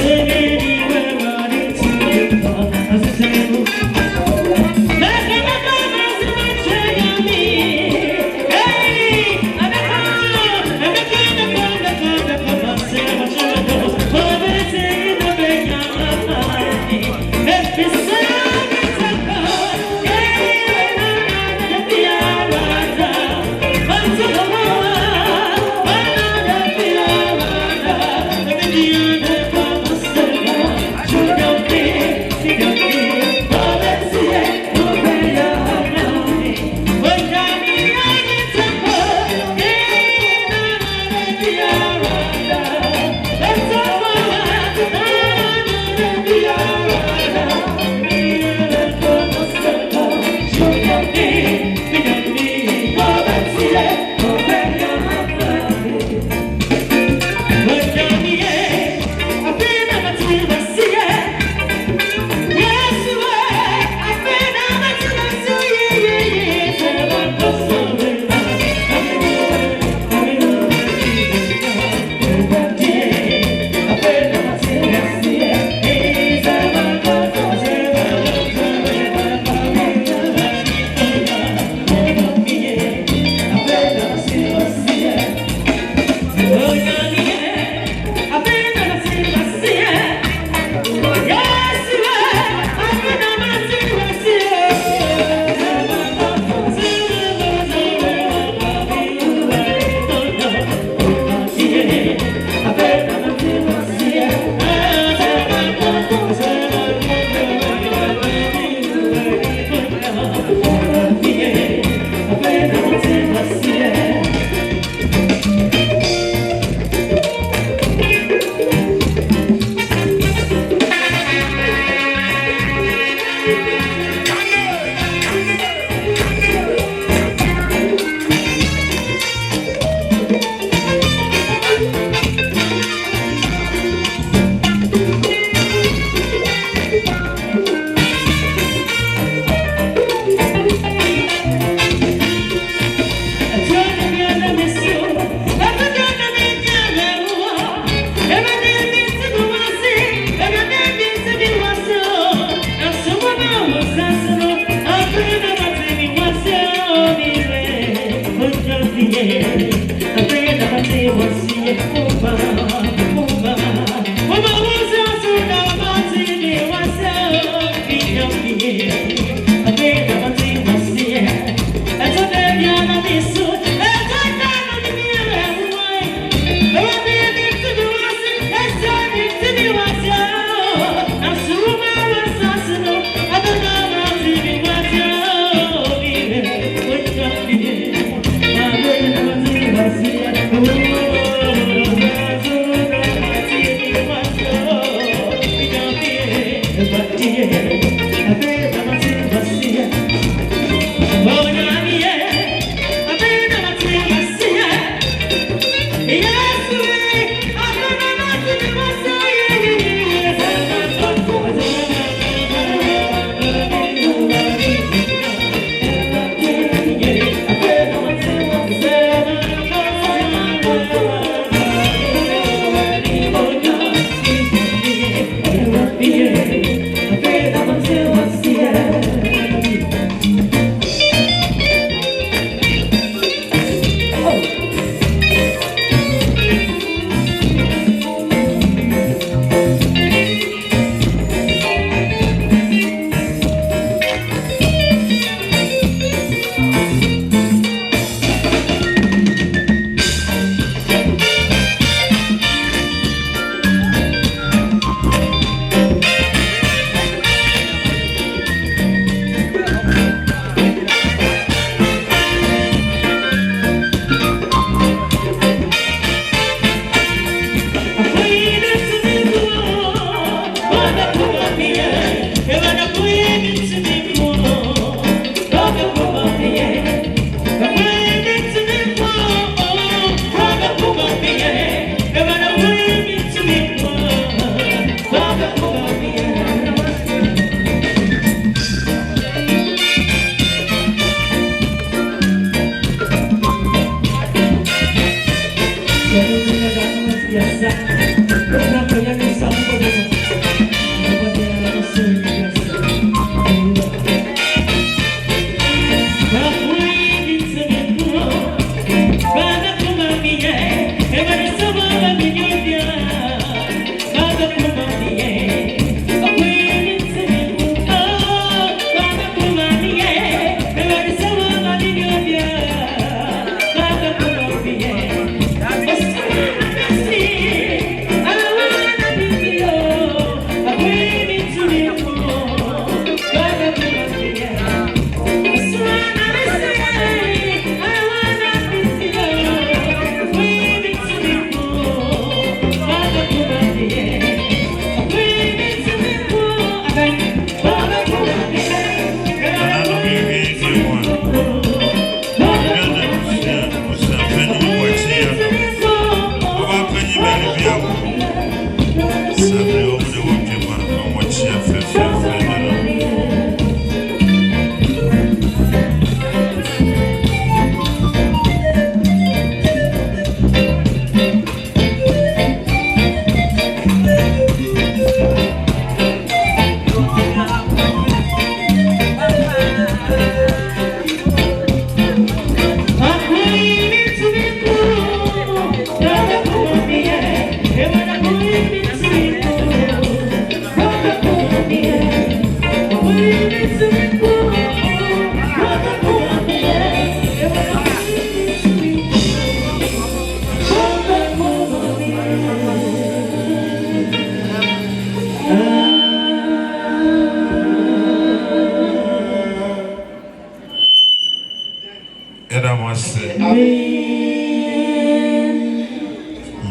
Say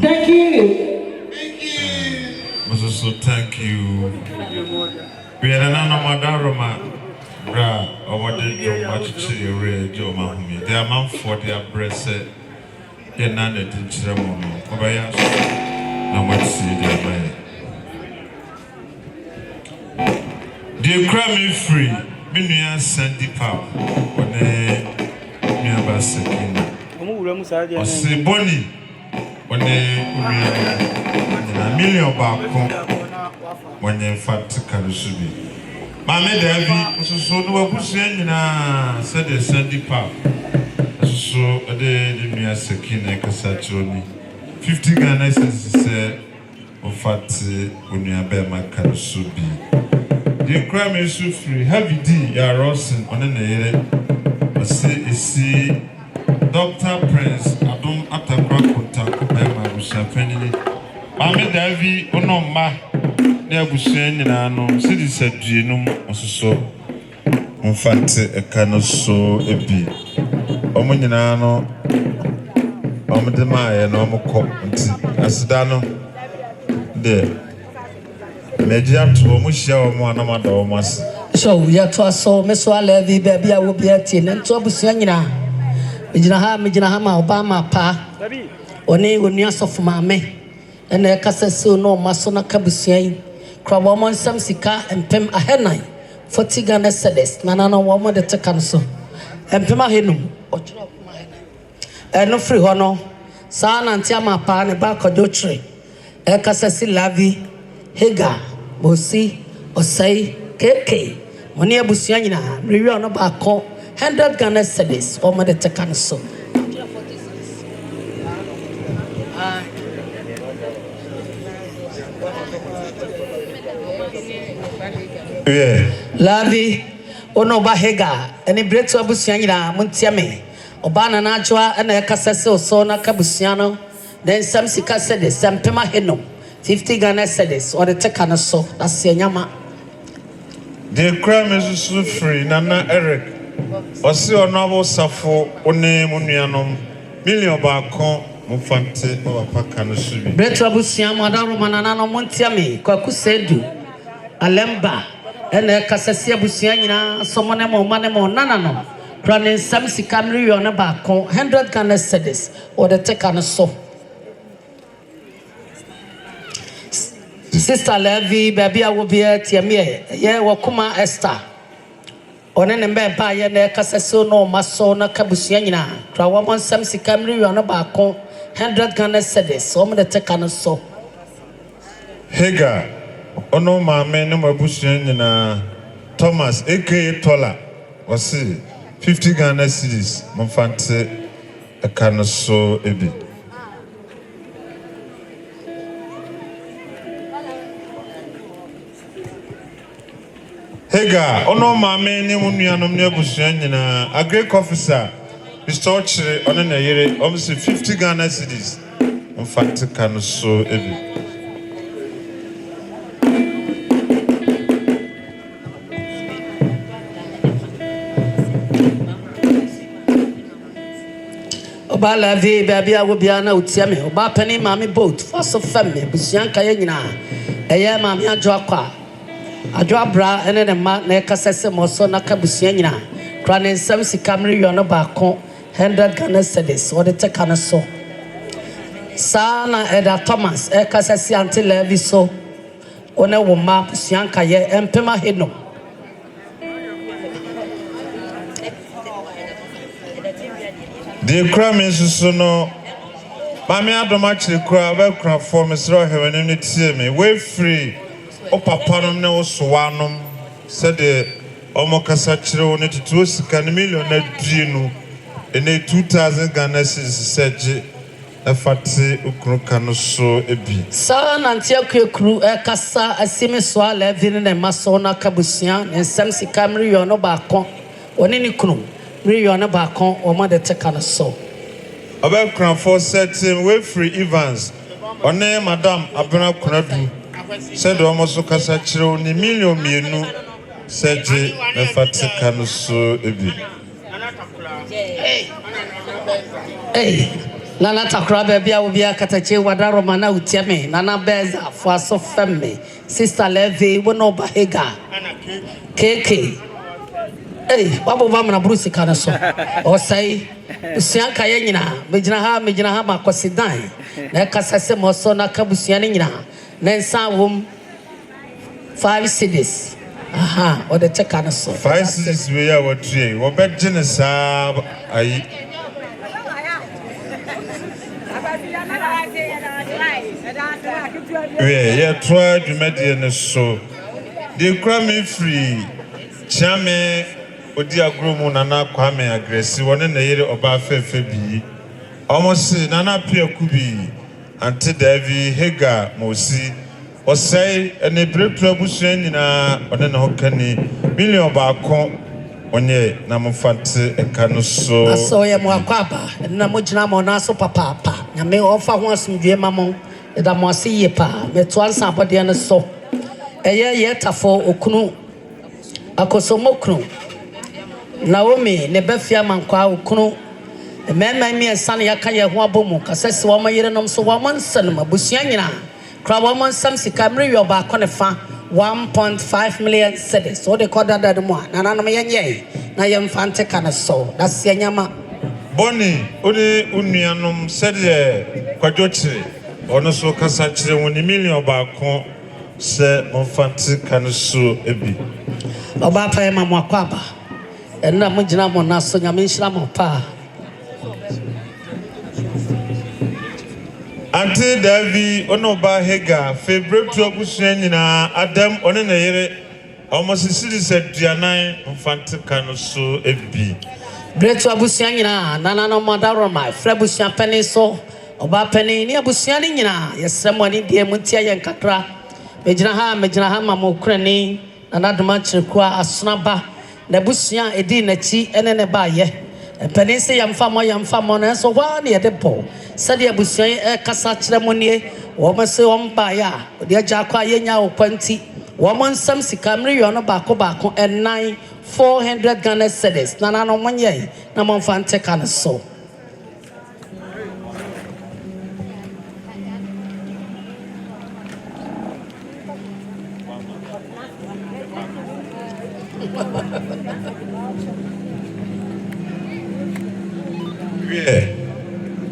Thank you. So thank you. We are another Roma. Bra, or what did you watch to your radio, Mammy? They are man for their breast. They're none at the ceremony. Kobayas, no one see their man. Dear Grammy free, Minia Sandy Pop, when they near Basakin. Or say Bonnie, when they a million back when they fat Karusubi. Mamma Davy, so no one said the Sandy Pop. So a day the mere Sakina Cassatroni. 50 Ghana said, of fat when you are bear my Karusubi. The crime is so free. Heavy D, ya Rosin on an air. I see Dr. Prince, I don't have to crack contact by my family. Mamma Davy, oh no, ma, near Bushen and I know, city said Genum, also infante a canoe so a bee. Omunano, Omadema, and Omoko, Asidano, there. Media to Musha or Monamada or Mas. So, yet to us, so Miss Walevi, baby, I will be at tin and to Busiana. Mijinahama, Obama, pa, or nay, when you of mammy. And the Cassasso no Masona Cabusian, Crabamon Samsika and Pem Ahenai, 40 Ghana Sedes, Nana woman the Takanso, and Pema Henum, or and no free honor, San Antiama Pan and Barco El Cassassi Lavi, Hega, Bosi, Osei, KK, Monia Busiana, Riviana Barco, 100 Ghana Sedes, woman the Takanso. Lavi, ono bahega, any breaks of Busiana, Muntiame, Obana Najwa, and a Cassasso, Sona Cabusiano, then some Sika Sedes, some Pema Henum, 50 Ghana Sedes, or the Tecanaso, that's Yama. The crime is so free, Nana Eric, or see a novel Sarfo, or name Munianum, million barcon, Mufante, or Pacanosu. Bretra Busiam, Madame Manano Muntiame, Kwakusedu, Alemba. And the Cassasia Busiana, someone more money more nana. Running some Sicamri on a back, 100 Ghana Sedes, or the Tecanaso. Sister Levy, baby, I will be at Yamie, yeah, Wakuma Esther. On an ember and the Cassaso no Masona Cabusiana, Trawamon some Sicamri on a back, 100 Ghana Sedes, or the Tecanaso. Hega. Ono mame no mabusian na Thomas aka Tola was 50 Ghana cedis Monfante a canoso ebi. Hega, ono mame ni munuanom ne abusua nyina agric officer Mr. Ochre ono na yere almost 50 Ghana cedis. In fact, can so ebi. Oba la vie baby a wo bia na utia me oba pani mami boat for so family busuan kaye nyina eye mami adwo akwa adwo abra ene ne ma na ekasese mo so na ka busuan nyina kra ne nsam sika mri yo no ba ko 100 Ghana cedis or the take na so sana Eda Thomas ekasese anti levi so one wo ma busuan kaye empema heno The crime is so no. Mammy, I don't much the crowd, welcome for Mr. Heaven and see me. Way free. O papa, no swanum, said the Omokasachiro, net to 2 million net Gino, and a 2,000 Ghana said a fatty Ukrokano so a bit. Son until crew a cassa a semiswa living in a masona cabusian and Samsi Camry or no bacon or any crew. Riona Bacon or Mother Tekana so. About Cranford said him way free Evans. Or name Madame Abena Kunadu said almost Casachiro ni million minu said the Faticano so ebi. Hey, Nana Takra baby, I will be a Katache Wadaro Mana Utiame, Nana Beza for so family, Sister Levy, Wono Bahega, KK. Hey, Babu Vamana Bruce Canaso. Osei, Sianka Yenina, Mijinaha, Macosidan, Nakasase Mosona Cabusianina, Nensa womb 5 cities. Aha, or the Tecanaso. 5 cities we are what 3. What bet Genesis yeah, try to median so. The crime free. Chame odi agromu nana kwame aggressive one na yere oba fefe bi almost nana pia kubi anti Davi Hega Mosi Osei ene bretu abusuan nyina one na hokani million ba kon onye na mfante eka no so aso ye mo akwaba na mo gina mo na so papa nyame ofa ho asomdwe mamon da mo ase ye pa me to ansa abode no so eye ye tafo okunu akosomokru Naomi ne bafia mankwa okunu mema mi esane yaka ye ho abomu kasese wo mayire nom so wo mansan mabusua nyina kra wo mansam sika mre yo ba konefa 1.5 million cedis so de koda da mu na nanom yenye na ye mfante kana so da se nyama boni odi unuanom sede kwadwochire ono so kasa chire woni million ba ko se mfante kana so ebi oba pa ma mo akwaba enna mo gina mo na so nyame nhira mo pa Ante Davi ono ba Hega favorite to abusua nyina Adam one na yere almost cities aduanan mfante kano so ebi bretu abusua nyina nana no modaro my frabusua pani so oba pani ni abusua ni nyina yesremo ni die mutia ye nkakra mejina ha ma mo krani nana doma chirkwa asonaba na busua edi nachi ene ne ba ye pani se yamfa mo na so wa ne de po sade abusua e kasa kiremo nie wo ma se wo mba ya odi agya kwa ye nya wo kwanti wo mo nsam sika mre yo no baako en 400 Ghana cedis nana no monye na mo mfante kan so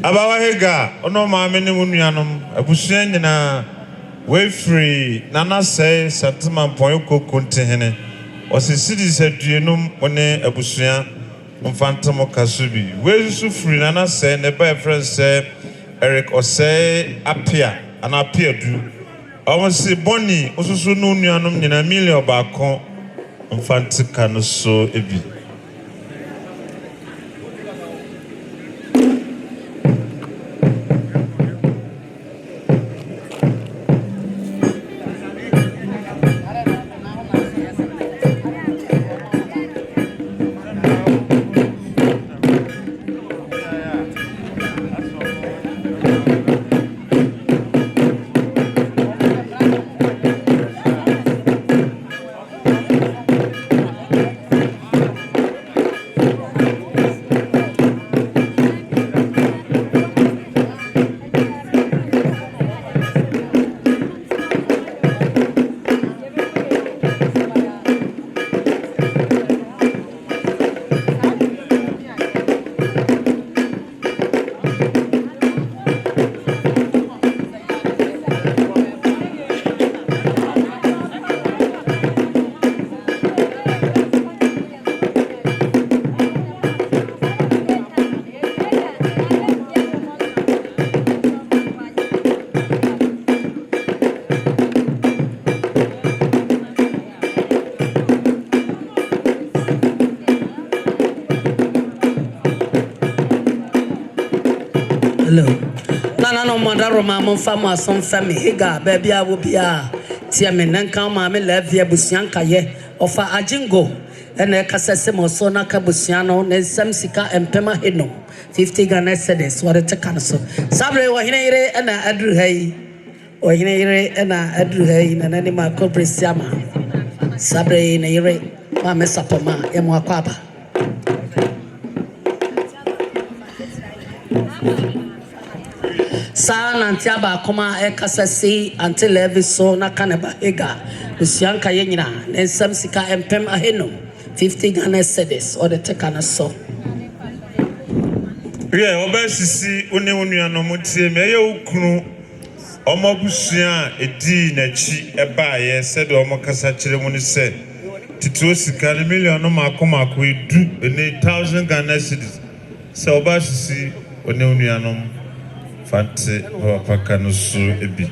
Abawa Hega ono maame ne munuanom abusua nyina we free nana say Santima Point Kokonte hene osi cities aduenum one abusua mfantamo kasubi we su free nana say ne by friend say Eric Osei apia ana apia du almost boni osusu no nuanom nyina million ba kon mfantika no so ebi hello nana no modaro ma mo fa mo asom fa me higa ba bia wo bia tie me nanka ma me levia busianka ye ofa ajingo ene kasese mo so na ka busiano ne sam sika empema heno 50 Ghana cedis what it can so sabre wo hine ire na adru hai wo hine ire na adru hai na nani ma ko presiama sabre ne ire ma me sapoma e mo akwaba Sana ntiaba koma ekasasi until every so na kaneba ega usianka yenyina na nsam sika empem aheno 50 Ghana cedis or the tekana so yeah obesisi one onuano motie me ye okunu omabusua edi na chi eba ye said omokasa kire mu ni se tituo sika ni million no makomako edu ene 1000 Ghana cedis so obesisi one onuano Fante wapaka no so ebi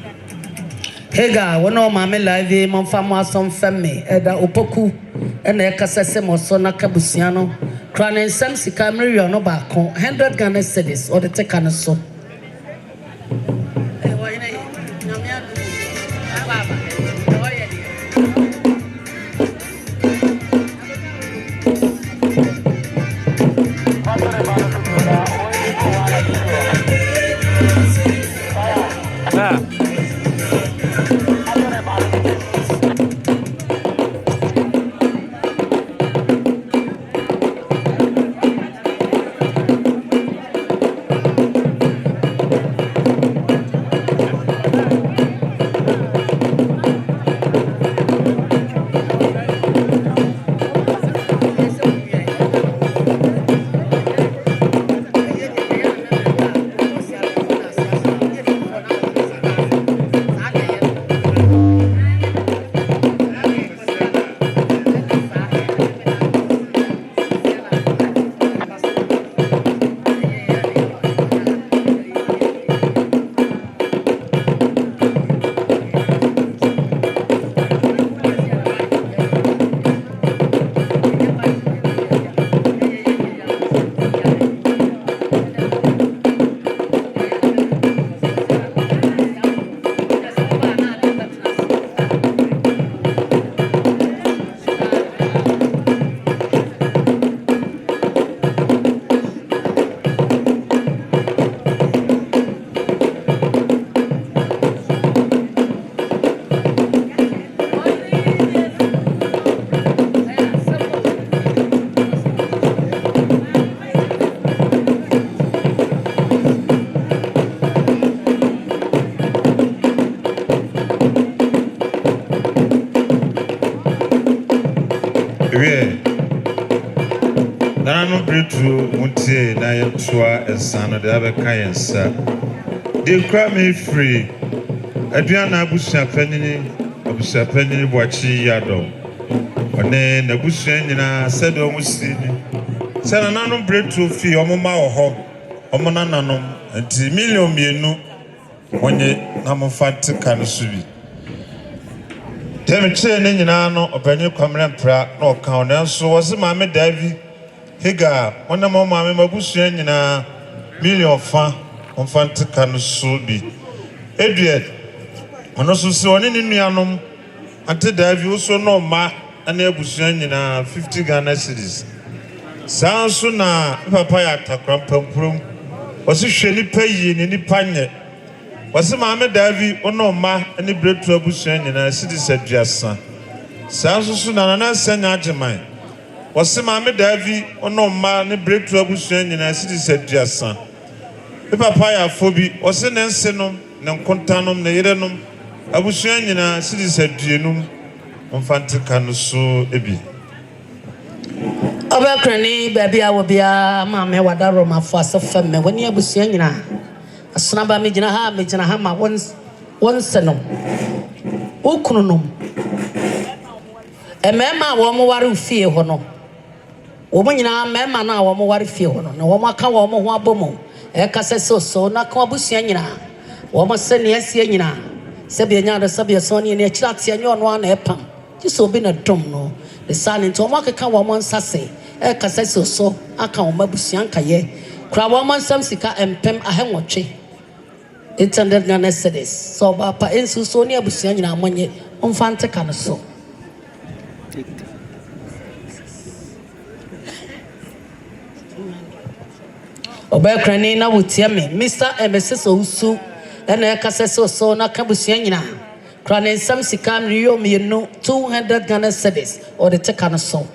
Hega wono ma me live mo famo asom femme eda opoku ena ekasese mo so na kabusua no kra ne nsam sika million no ba ko 100 Ghana cedis or the take no so Nano bretu muntie na yetwa esano de abeka yensa de kra me free aduana abusua panini boachi yado one na busua nyina sede omusi ni sana nano bretu fi omoma oho omona nanom anti million mienu onye namofate kan subi Temche ne nyina no obanyi kwamre mpra na oka onenso wose maame David Higa wana mama me mabusua nyina million fa onfante kan so bi Edward ono so se oni ne nuanom ante David so no ma ana abusua nyina 50 Ghana cedis sanso na papa ya takram pampurum wose hwe ni payi ni nipa nye wose maame David ono ma ani bretu abusua nyina cedis aduasa sanso so na na sanya ageman wose maame David ono ma ne bretu abusua nyina cedis aduasa papa ya fobi wose ne nsenom ne nkontanom ne yerenom abusua nyina cedis aduenum onfante kan so ebi Obakrani baby awo bia maame wadaro mafo asefemme woni abusua nyina asona ba me gina ha ma wonsenom okununom emema wo mo ware fie ho no wo mo nyina mema na wo mo ware fie ho no na wo mo aka wo mo ho abomo e kasese so na ka abusua nyina wo mo se ne asie nyina se bia nya do se bia so ne ne kirate anyo no na epam ti so bi na dom no the silent wo mo aka wo mo nsase e kasese so aka wo mabusua nkaye Krawaman some sika and pem a hemotry. 800 Ghana cedis. So, Papa Ensu Sonia Busiana money on Fanta Canaso. Obey Cranina would tell me, Mr. and Mrs. Osu, and a Cassasso Sona Cabusiana. Cranin some sicam Rio me no 200 Ghana cedis or the Tecanaso.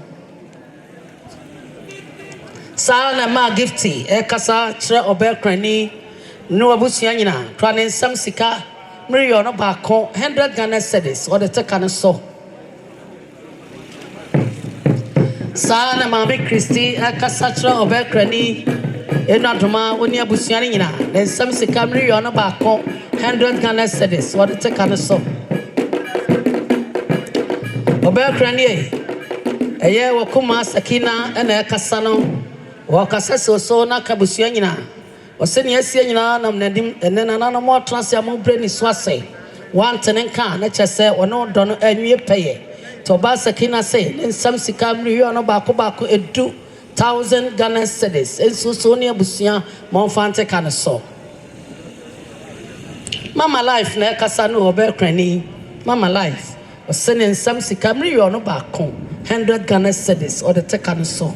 Sana ma gifty, a Cassa, Tre Obey Crani, no Abusiana, Cranin some sica, Rio no Baco, 100 Ghana cedis or the Tecanaso. Sana Mammy Christie, a Cassatra Obey Crani. Enaduma when you busianina, then some sicamri on a bacco, 100 Ghana cedis, what it's a canaso. Obey Cranier, a year Wakuma Sakina and a Cassano, Wakasaso Sona Cabusianina, or Senior Siena, Nadim, and then another more transiamo brainy swase, one tenant can, let us say, or no don and you pay. Tobasakina say, then some sicamri on a bacco, it do. 1,000 Ghana cedis. And so Sonia Busia, Monfante Canaso. Mama life, ne Casano Obey Crani. Mama life was sending some sicamri on a bacon, 100 Ghana cedis or the Tecanaso.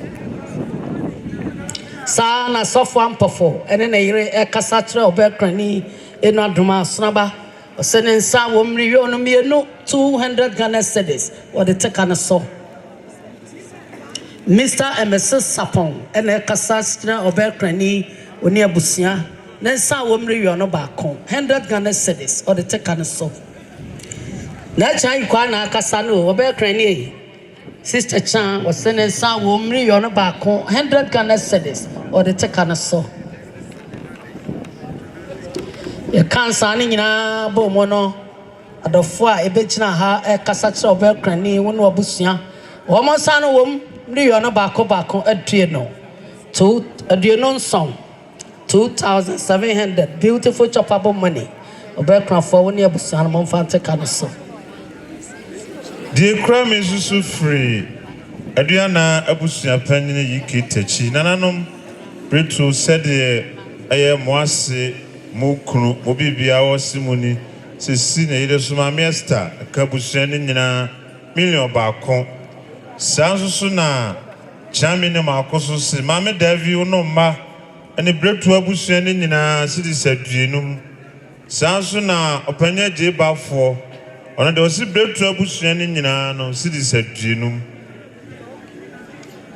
Sana soft one perfor, and then a Casatra Obey Crani in Aduma Snaba was sending some woman on me no 200 Ghana cedis or the Tecanaso. Mr. and Mrs. Sapon and a Cassastra or Belcrani or near Busia, then some woman on a bacon, 100 Ghana cedis or the Tecanaso. That time, Quana Cassano or Belcrani, Sister Chan was sending some woman on a bacon, 100 Ghana cedis or the Tecanaso. You can't sign in a bomono at the four a bitchna ha a Cassatra or Belcrani, one or Busia, woman son of woman. Rio no bako a Driano. A Driano song. 2,700 beautiful choppable money. A background for 1 year Busan Monfante Canaso. Dear crime is so free. Adriana Abusia Penny Yiki Techi. Nananum Brito said I am Moase Mukunu, Mobibia or Simoni, Cecina, Edesuma Miesta, a Cabusian in a million bacon. Sounds na Chammy no Marcoso say, Mamma Davy no ma, and a bread to Abusian in a city said Genum. Sounds na Openia J. Balfour, on a dozy bread to Abusian in no city said Genum.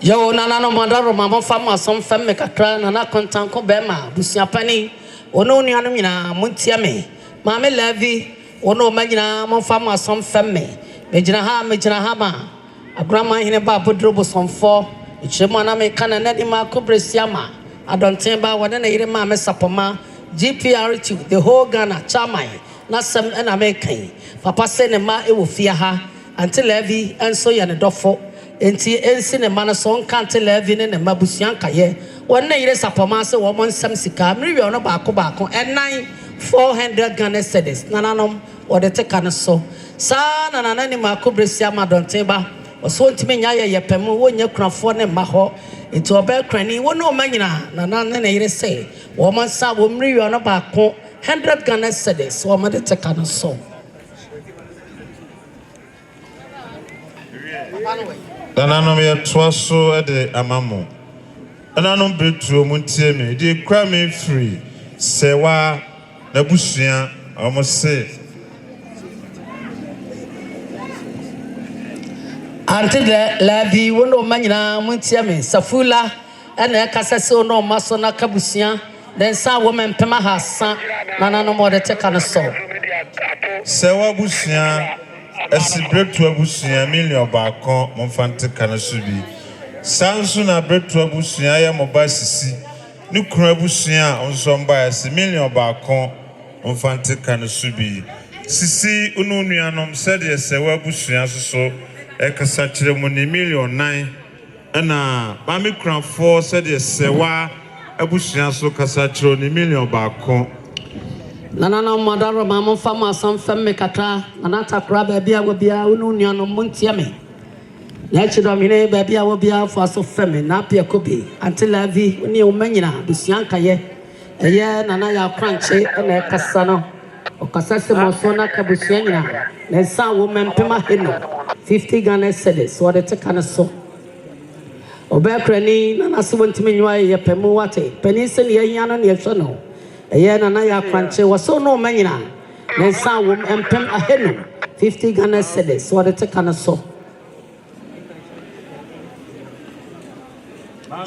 Yo, Nana Mandaro, Mamma Farmer, some family Catran, and a Kantanka Bema, Busia Penny, or no Nianamina, Muntiame, Mamma Levy, or no Magina, Monfama, some family, Majinahama. A grandma in a babu drobo some 4, it's a man American and Edima Cobresiama. I don't think about what an Edema Messapoma, GPR2, the whole Ghana, Chamai, not some an American. Papa sent a ma, it will fear her until Levy and so yan a doffo, and see Ensign and Manason can't levy in a Mabusianka ye. 1 day is a pomasa woman some sicam, review on a bacco, and 400 Ghana cedis, Nananum or the Tecanaso. San and an animal Cobresiama don't teba. So to me, ya pemu when you craft for them maho into a bell cranny, one no manina, none say, woman saw woman on a back 100 Ghana cedis, or mother Tecanaso. Nananomia twaso at the Amamo. And I don't break to Muntieme, dear cram free, Sewa, Nabusia, almost say. Until the Lavi, one of Manina, Muntiame, Safula, and a Cassaso no Masona Cabusia, then some woman Pemaha, son, Nana no more the Tecanaso. Sewa Busia, as he break to a Busia, million bacon, Monfante Canasubi. Sansuna break to a Busia, Mobasisi, Nucra Busia, on some bias, a million bacon, Monfante Canasubi. Sisi Ununianum said yes, Sewa Busia so. Ekasachire money $1,900,000 and Mami Crown 4 said yes sewa Abusia so kasachiro ni $1,000,000 bako. Nana madaro mama fama some femme kata anata kraba bia wo bia unu nuano muntiame. Let you domine baby I will be out for so feminine na pia kobi until I vi ni o manyina busianka ye eye nana ya kwanche na e kasa no o kasa se mo so na ka busianyina na sa wo mempema heno 50 Ghana cedis so de take na so obekrani nana se wontimi nwa ye pemu wate pani se ne yan no ne hwe no eye nana ya kwanche wo so no manyina na sa wo empem aheno 50 Ghana cedis so de take na so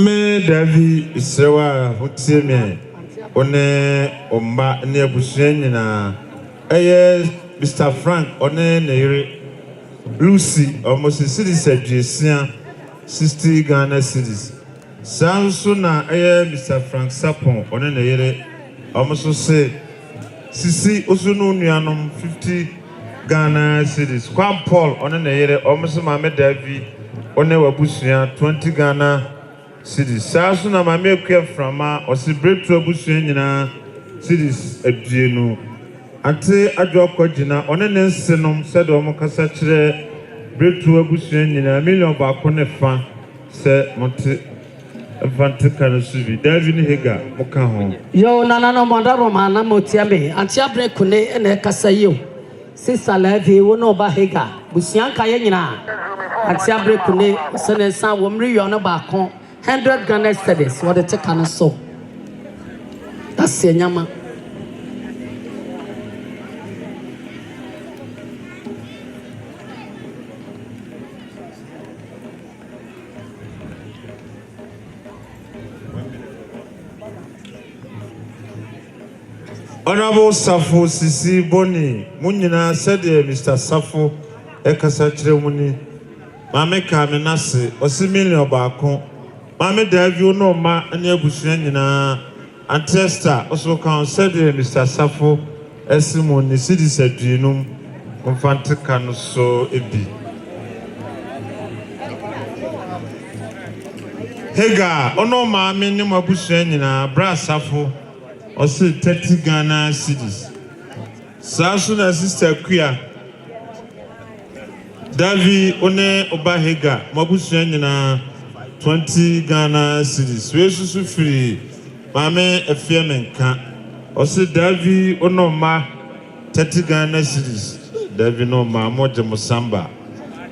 Me Davi Isrewa Hutieme One Omba Nebushena Mr. Frank One Nere Lucy almost a city said Jason 60 Ghana cities. Sansuna Mr. Frank Sapon One Nere almost say Sisi Osunu Nianum 50 Ghana cities. Kwam Paul One Nere almost Mame Davi One Wabusia 20 Ghana cities. Sasu na mame kwe frama osi breakthrough abusuan nyina cities aduenu ante adwoko gina one ne nsenom se do mo kasa kire breakthrough abusuan nyina million ba ko ne fa se monte vante kana subi David Hega moka ho yo nana no mondaro mana motia me ante break ne na kasa yo sisa levi wo no ba Hega busuan ka ye nyina ante break ne se ne san wo mri yo no ba ko 100 Ghana cedis what the take and so that's the nyama Honorable Sarfo Sisi Boni munyina said Mr. Sarfo ekasa kire muni mame ka me nase osi million ba ko Mame Davi no ma ane abusuan nyina Antesta also kan said Mr. Sarfo esimoni cities aduenum konfante kan so ebi Hega ono ma me ne abusuan nyina bra Sarfo also 30 Ghana cities Sasu na sister Kuya Davi one oba Hega mabusuan nyina 20 Ghana cities. We susu free. Mame Efiamenka. Ose Davi onoma 30 Ghana cities. Davi no ma moja Mosamba.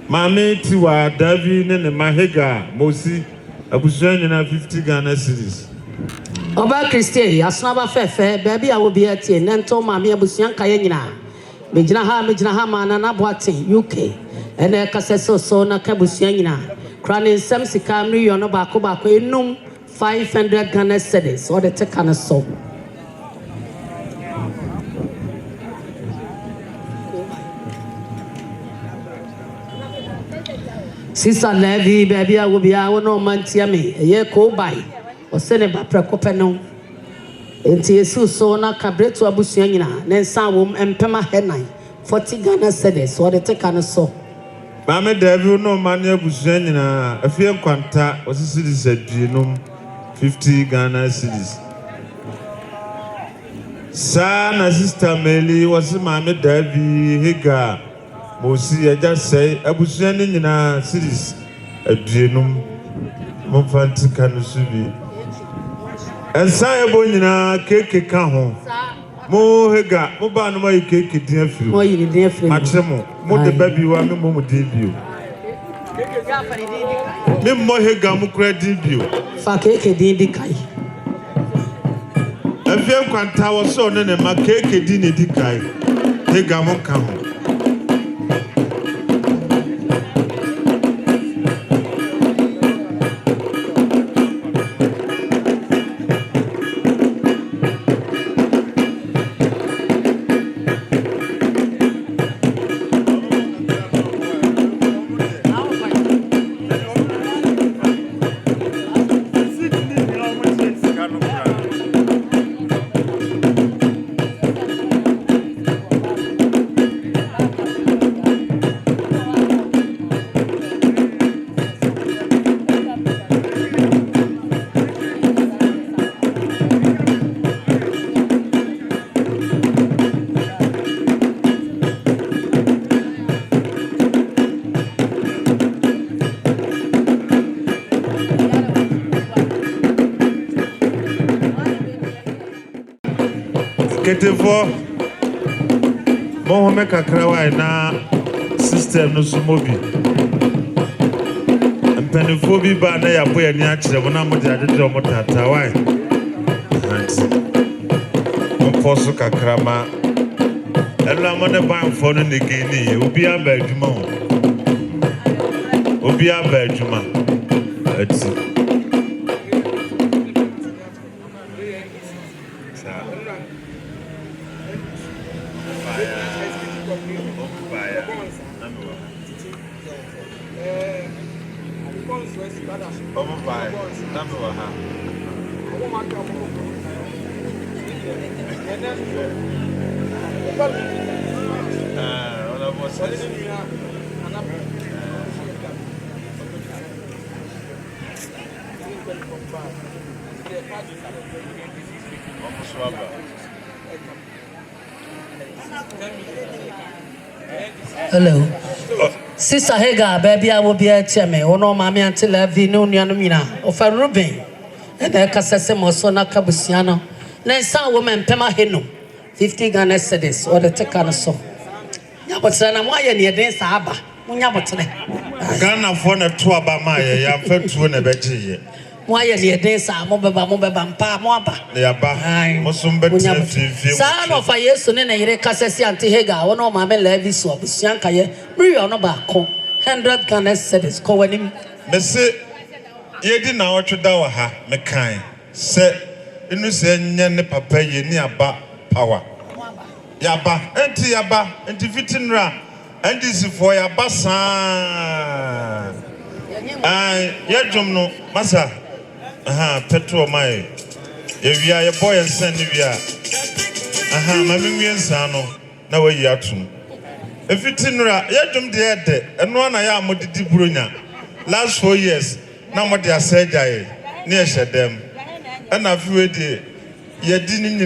Mame tiwa Davi nene mahega mosi abusuani na 50 Ghana cities. Oba Christie asnaba fefe baby a wo bi atie nento mame abusuan kaye nyina. Mejina ha mana na boate UK. Ene kaseso so na kabusuan nyina. Craning some sicamri on a bako enum 500 Ghana cedis or the take on a soul. Sister Levy, baby, I will be our no man tiami, a year go by or send a baprecopeno. And Tiesu so na cabreto abusiana, then some womb and Pema headline 40 Ghana cedis or the take on a soul. Mame Davi no mani abusuan nyina afie kwanta osi cities aduenum 50 Ghana cities. Sa na sister Meli wasi Mame Davi Hega mosi aja sei abusuan nyina cities aduenum mfanti kanu subi. Ensa ebo nyina keke ka ho. Mo Hega mo ba no mai keke din afiri. Mo yi din afiri. Machemo mo de baby wa me mo din bio. Keke ga fa din di kai. Me mo Hega mo kura din bio. Fa keke din di kai. Afiem kwanta wo so ne ne ma keke din di kai. Hega mo ka ho. Eketefo Mohamed Kakrawai na system no sumobi mpanifo bi ba na ya boye ni akire mo na mo de adede mo tatawai posso kakrama ela mo ne ban fo no negeni obi aba adwuma ati Hello. Sister Hagar, baby, I will be at me. Oh no, mammy, until I be no Yanumina of a Ruben. And there Cassasimo Sona Cabusiano. Then some woman Pema Heno 50 Ghana cedis or the Tekana so. Yabotsana, why are you against Abba? Munyabotane. Ghana for a tour by my ya felt to a better. Why are you against Mobamba Pa Moba? Yaba, Mosumbe, son of a yes, and a Cassasi anti Hagar, or no mamma Levis or Busianka, Brie on a barco, 100 Ghana cedis, calling him. Messi, ye didn't know what you do, ha, Mekai. Say, you say, Yan Papa, ye near power. Yaba, anti Yaba, anti Vitinra, and this is for Yaba son. Yajum no, Massa. Petro my. If you are a boy and send you are. Mammy and Sano, now we are too. If it's in Ra, Yajum dead, and one I am with the Brunia. Last 4 years, now what they are said, near them. And I've read it. Ye didn't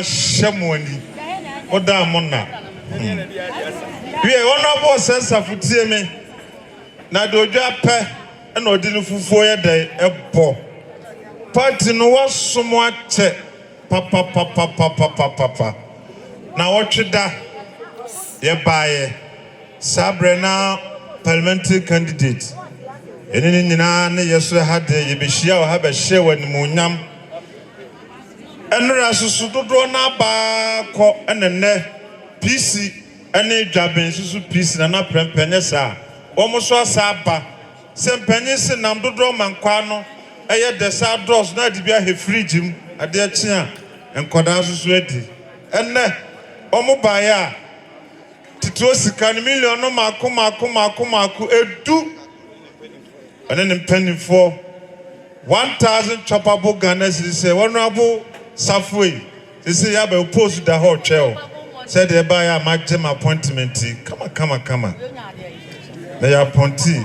Shamoni. What damn mona. We are one of our sense of me. Now do Japan and ordinary for a day a ball. Party no was somewhat papa. Now what you da? Ye buy Sabrina parliamentary candidate. And in yes, had the Bishia have a share when Munyam. And Rasu do na ba ko and ne PC and a jabbing Susu PC and a penesa. Almost was Saba. Some pennies and Namdo Manquano. I had the sad doors not to be a free gym at their chair and Kodasus ready. And Omobaya Titosican million no Maku edu. And then penny for 1,000 choppable gunners is a honorable Sarfo. They say, I will post the hotel. Said they buy a maximum appointment. Come on. They are ponty.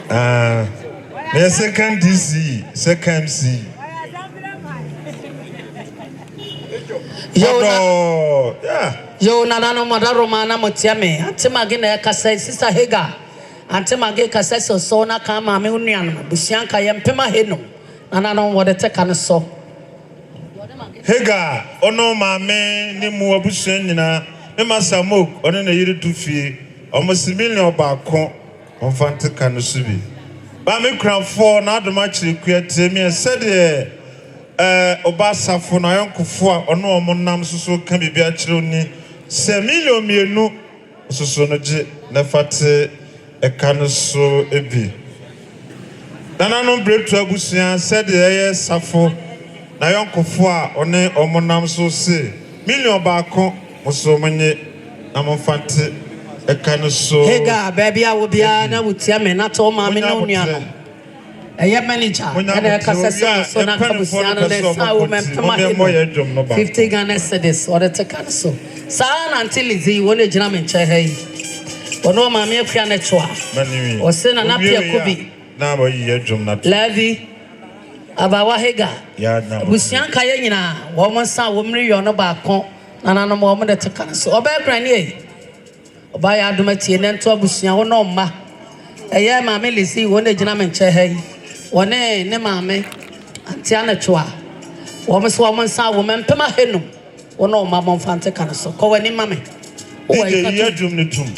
The second DC, second C. Yo, Nana Madaromana Motiame, Antimagina Cassay, Sister Hagar, Antimage Cassasso, Sona Kama, Munian, Busianka, and Pema Heno, and I don't want to take on a saw. Hagar, oh no, my man, Nimu Busenina, Nemasa Mook, on a year to fee, almost $1 million back on Fanta Canasubi. Bami crown 4, not the much required to me and said, Obasa for my uncle 4 or no monam so can be actually $1 million so sonoji nefate a canoso ebi. Nana no break to Abusian said the Sarfo na uncle 4 or ne or monam so say $1 million back was so many amofante. Hagar, baby, I will be an with Yammy, not all mammy no Niano. A young manager, and a Cassasson, so not Cabusiano, 50 Ghana cedis or the Tecanaso. Son until he won a German chair. Or no mammy of Pianetua, or send an appear could now a year drum not Levy Abawa Hagar. Busian Kayana, woman son, woman, you're no back on, and I'm a woman at Tecanaso. Or back granny. By Adumati and then to Abusia, no ma. A year, mammy, see one a German chair. One ne mammy, Antiana Chua. Woman so woman sa woman pema henu. Ono mama mfante kana so. Ko wani mame. O wa ya drum ne tum.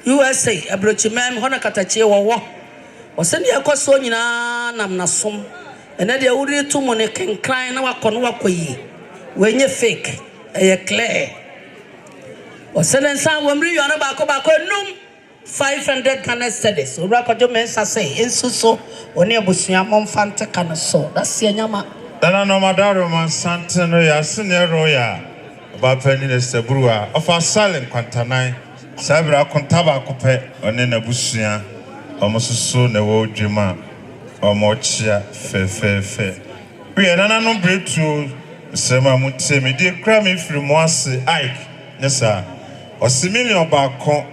USA abrochimem hona katachie wowo osene yakoso nyina nam nasom ene de wuri tumu ne kenkran na wakono wakoyi wenye fake eye clear osene nsan womri yo na bako num 500 Ghana cedis ora kojo mensa say ensuso oni abusua momfante kan so dase nyama dana no madaro man sante no ya sene roya ba pani ne sebruwa ofa salen kwantanai sabra kontaba kope oni na busua omososo na wo dwuma omochia fe we nana no bretu sema mutemi de kra me firi mo ase Ike nesa osimili obako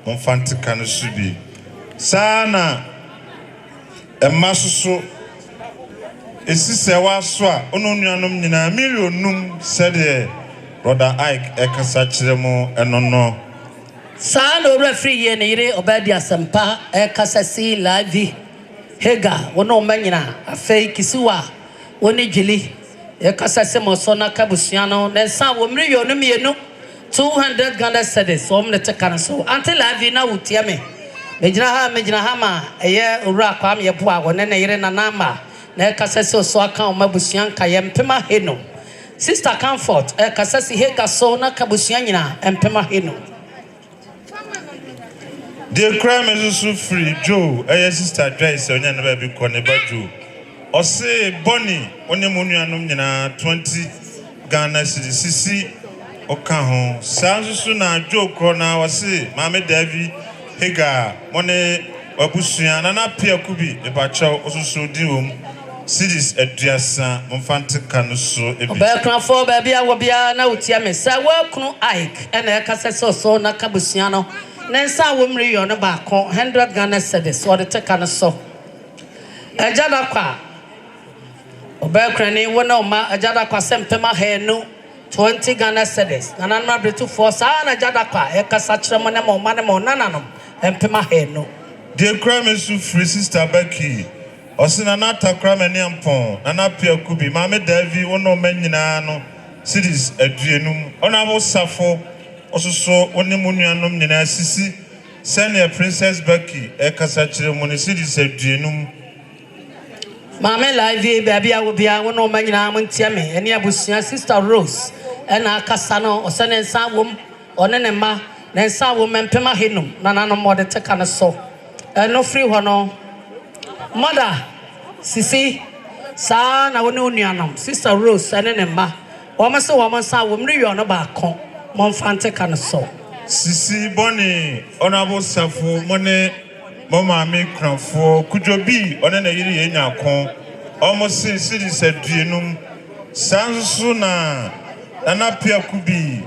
momfante kan subi sana emasoso esise waso a ono nuanom nyina millionum sede brother Ike ekasa kiremo enono sana referee ye ne yire obadi asempa ekasa si live hega wono manyina afei kisiwa woni dwili ekasa se mosona kabusua no nsa wo mri yo no mienu 200 Ghana cedis omne te kan so until live na wutia me mejina ha ma eye owura kwam ye boa wone ne yire na nama na ekasa se so aka o mabusua nka ye mpema heno sister comfort ekasa si hega so na kabusua nyina mpema heno the crime is so free Joe sister Joyce onya na ba bi ko ne ba Joe Osei Bonnie onye munuanom nyina 20 Ghana cedis sisi oka ho sanso na Joe kro na wase mame David hega mone wabusua na pia kubi ebacha ososo diwom cedis aduasa momfante kan so ebi obekran fo ba bia wo bia na utia me sa wa kunu Ike ena ekasa so na kabusua no nensa wo mri yo no ba ko 100 Ghana cedis so de take kan so ajada kwa obekran ni wona o ma ajada kwa sempema henu 20 Ghana cedis na na bretu for sa na ajada kwa ekasa kiremo ne mo ma ne mo nananom empema henu the crime is so free sister Becky osina na takra mani ampon na pia kubi mame David wono manyina no cedis aduenum ona bo Sarfo ososo oni munuanom nyina sisi senior princess Becky ekasa kiremo ne cedis aduenum mame live baby awo bia wono manyina montia me ene abusua sister Rose ena akasa no osene nsa wom one ne ma na nsa wom empema henum na nanom mode teka ne so eno free ho no mother sisi sa na woni onuanom sister Rose ene ne ma womase womonsa wom riyo no ba kon momfante ka ne so sisi Bonnie honorable Sarfo mone mama me kranfo kujobi one na yiri ye nyakon almost cedis aduenum sanso na pia kubi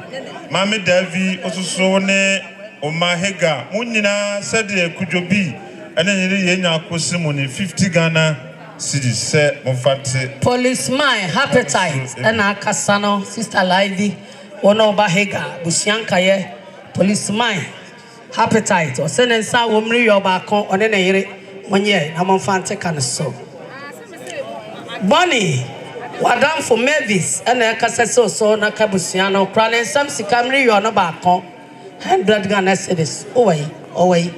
mame David ososo ne oma hega munyina sede kujobi ene yiri ye nyakon simoni 50 Ghana cedis se momfante policeman appetite ena akasa no sister Livy wono ba hega busianka ye policeman appetite o sene nsa wo mri yo ba kon one na yire monye na momfante kan so Bonnie wadam for Mavis ena ekasa so na kabusua no krane sam sika mri yo no ba kon 100 Ghana cedis owei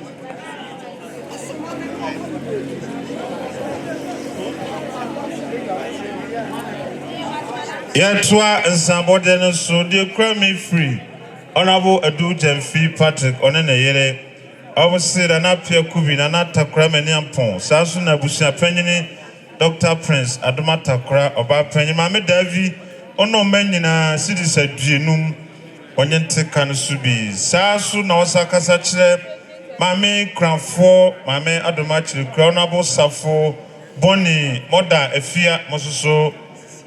yatwa nsabode no so de kwame free honorable Edu Jemfi Patrick one na yere obose da na pia kubi na takra mani ampon saso na busua panyini Dr. Prince Adoma takra oba panyi mame David ono manyina cedis aduenum onye nteka no subi saso na osakasa kire mame kranfo mame Adoma kire honorable Sarfo Bonnie moda afia mososo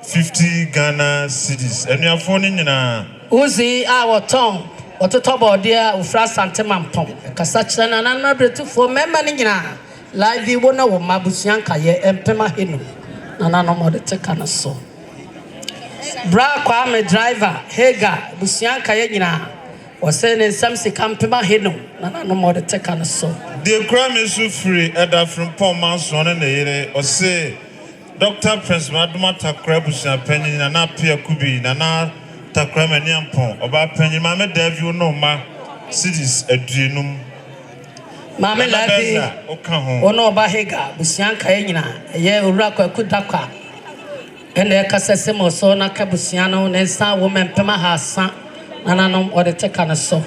50 Ghana cedis enuafo ni nyina uzi awoton ototobo dia ufra santema mpom kasa kire na na bretu fo memma ni nyina live wona wo mabusuanka ye empema henu na na no mode teka na so bra kwa me driver hega busuanka ye nyina was saying some sikampema heno na no more the take on so the crime is so free either from poor man's one and the or say Dr. Prince Maduma Takrabus and Penny and not Pierre Kubi Nana Takramanian Pon about Penny Mamma Dev you know ma cities a drenum Mamma Lavi Ono Bahega Busianka ye Uraka Kudaka and the Casasimo Sona Cabusiano and Star Woman Pema Hasa Nananum or the Tekana so.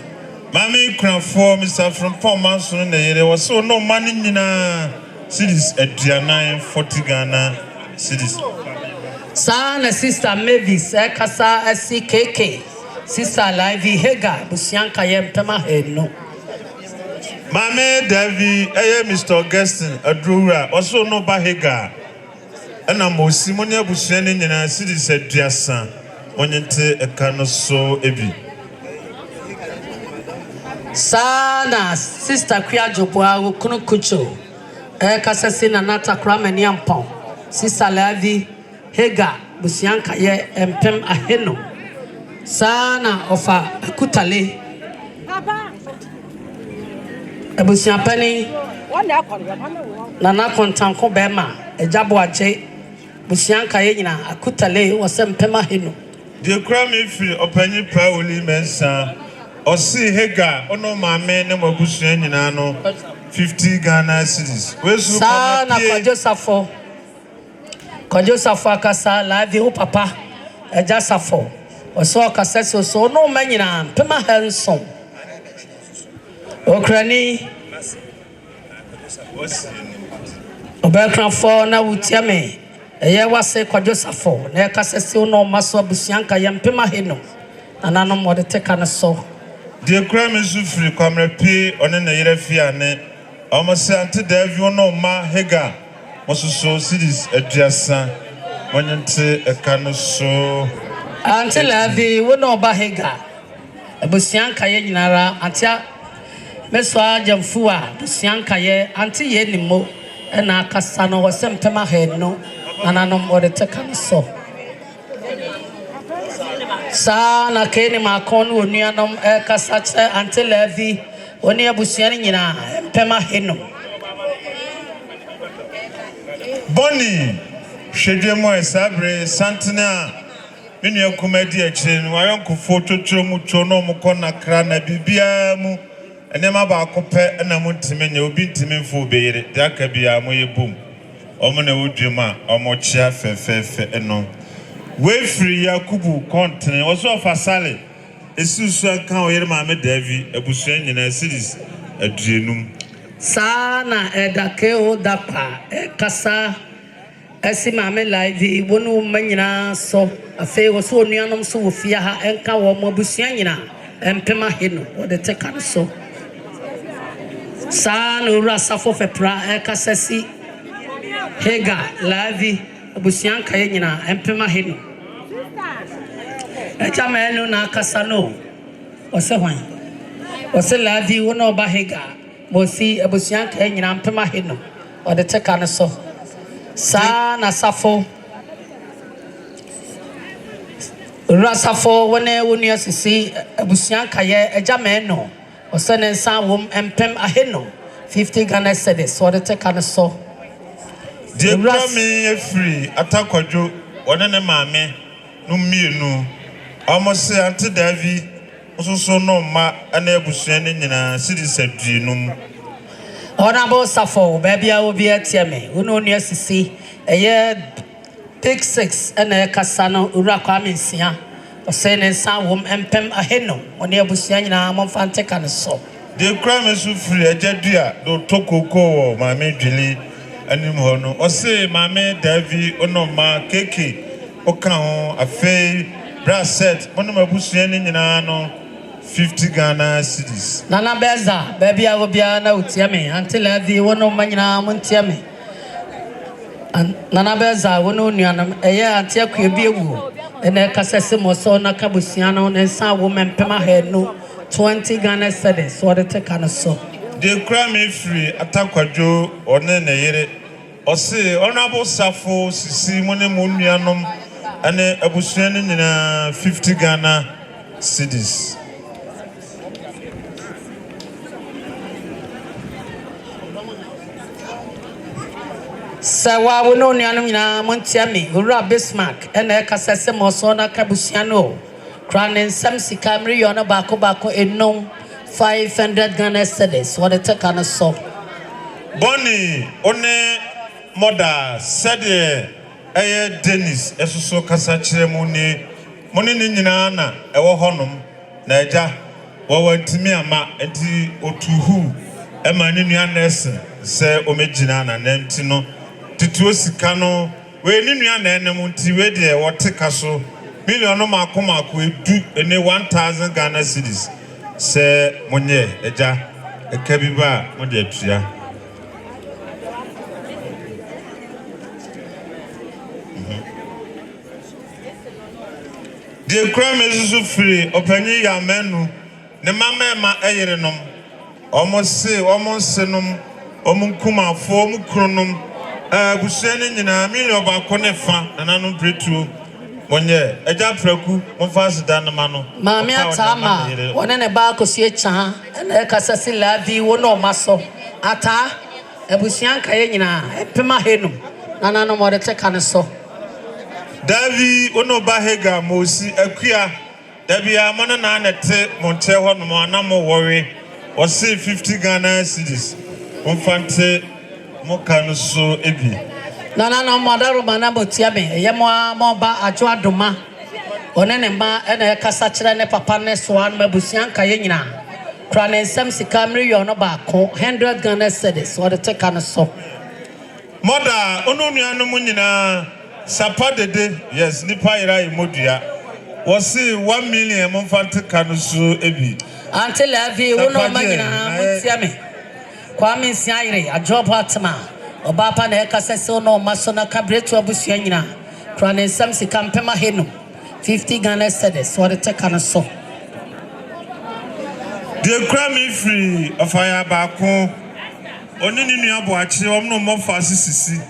Mammy crown for Mr. from Paul Manson there was so no money in cities at Diana 40 Ghana cities. Sana sister Mavis Ekasa SCKK Sister Livy Hega Busianka Yem Pema Head no. Mammy Davy Mr. Augustine Adrura also no Bahega. And I'm Simonia Busianin in a city said Diasa. Onyente ekano so ebi Sana sister Kriajopoa ukunu kucho kasase na nata kramani ampon sister Lavi Hega busianka ye empem aheno sana ofa kutale ebusiampani na kontanko bema ejabo aje busianka ye nyina akutale wasempem aheno. The crime free open Pauli Mensa Osei Hega ono mame ne mabusu nyina no 50 Ghana cedis. Wesu sana kwa Joseph akasa live ho papa eja safo oso akasa so no manyina pema hanson okrani obekran fo na wutiame eye wase kwa Joseph na akasa no maso abusianka yempema heno anano mo de teka ne so the crime is free kamera p one na yere fiane almost ante David no ma Hega mososo cities aduasa wonyente ekano so ante Lavi wono ba Hega abusianka ye nyinara antia meso ajamfu a abusianka ye ante ye nimo na akasa no wasempema heno ananom ode teka ne so sana keni makon onuanom kasa che ante Lavi oni abusiani nyina pema heno Bonnie Shedemo Esabre Santina Minu Comedy Chin Wayonko photo chomu chono mukona krana bibia mu enema ba kope na muntime nya obi ntime fo beyire daka bia mo yebum omo na wodwema omo chia fefefe eno we free Yakubu kontene oso fasale esusu aka oyere Mame Davi abusuan nyina series aduenum sana edake o dapa kasa esi Mame Live wonu manyina so afi wo so onuanom so wofia ha enka wo mo abusuan nyina empema heno wo de teka so sana ura safo fepra kasa si Hega Live abusian kaye nyina empema heno echamenu na akasa no ose hwan ose Lavi wono ba Hega bosi abusian kaye nyina empema heno ode teka ne so sana safo rasafo wone wonu asisi abusian kaye ejamenu ose ne nsan wom empem aheno 50 Ghana cedis ode teka ne so the crime free atakwadwo one ne mame no mienu almost ante Davi ososo no ma ana abusuan ne nyina cities aduenum Honorable Sarfo baby I will be at me uno ni asisi eye big 6 ena kasa no ura kwa mensia ose ne nsan wom empem aheno oni abusuan nyina momfante ka ne so the crime is free ajadua do tokoko wo mame dwili anim hono Osei Mame Davi onoma keke oka ho afei bracelet mono mabusuan nyina no 50 Ghana cedis Nana Beza baby I will be na utiame until Lavi wono manyina montiame Nana Beza wono nuanam eye antia kwabi ewu ene kasese moso na kabusuan no nsa wo mempema henu 20 Ghana cedis so de teka no so the crime free atakwadwo one na yere Osei honorable Sarfo sisi mone monuanom ane abusuan nyina 50 Ghana cedis Sawa we no nuanom nyina montiame owura Bismarck ena ekasese moso na kabusia no kranen sam sika mriyo na bako enom 500 Ghana cedis what the take na so Bonnie one mother said Dennis esoso kasa kire mu ni moni ni nyina na ewo honom na eja wo wantimi ama enti otuhu ema ni nua nurse se omegina na nanti no tituo sika no we ni nua na enem nti we de wote kaso million no mako edu ene 1000 Ghana cedis se monye eja ekabiba mo de atua the crime is free opani ya menu ne mama ma eyerenom almost senum omunkuma fo omukronom busene nyina million ba konefa nananu pretu monye eja praku monfas dan ma no mama atama wona ne ba kosie cha na ekasase lavi wono maso ata ebusianka ye nyina epema henum nananu mo de teka ne so Davi ono bahega mosi akua dabi amana na nete monte ho no anamo worry o say 50 Ghana cedis onfante mo kan so ebi na modaro bana botiame ye mo ba ajo adoma one ne ma ena kasa kire ne papa ne so an mabusianka ye nyina kra ne nsam sika mriyo no ba ko 100 Ghana cedis what the take an so moda ono nuanu mu nyina Sapa dede yes nipa ira imodua was 1 million monfante kanusu ebi until every one of magina mutiame kwame nsiaire ajobo atma obapa na ekasese no masona kabretu abusua nyina krane samsi kampema henu 50 Ghana cedis what the take an so the crime free of fire bako onini nua bo achi omno mofa sisi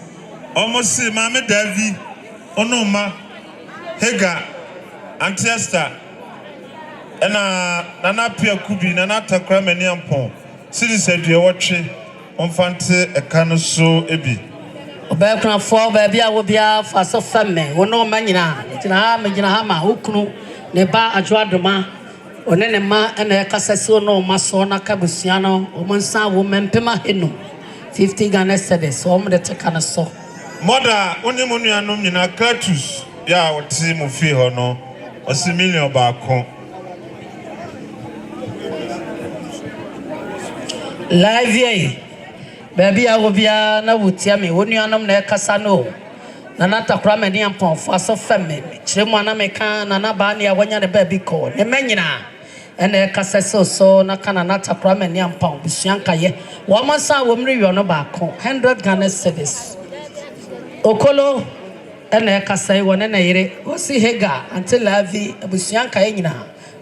almost say mama Davi onoma hega antiesta ena nana pia kubi nana takra mani ampon sidi sedue wotwe onfante ekano so ebi obekra fo ba bia wo bia fa so femme wono manyina tina ha ma ukunu ne ba adwoadoma one ne ma ena ekasase no maso na kabusia no omonsa wo mempema henu 50 Ghana cedis so de tekana so Mother, only money and nomina Kratus. Ya, what see mo fee or no, or see million back home. Live ye, baby, I will be a na would tell me when you are no casano. Nanata cramani and pon for so family. Chimwana mekan, Nanabania when you're the baby call. The menina and a cassasso so nakanata cramani and pon, Bishanka ye. 1 month I will marry you no back home. 100 Ghana cedis. Okolo ena kasai wona na yire osi hega until lavi abusianka nyina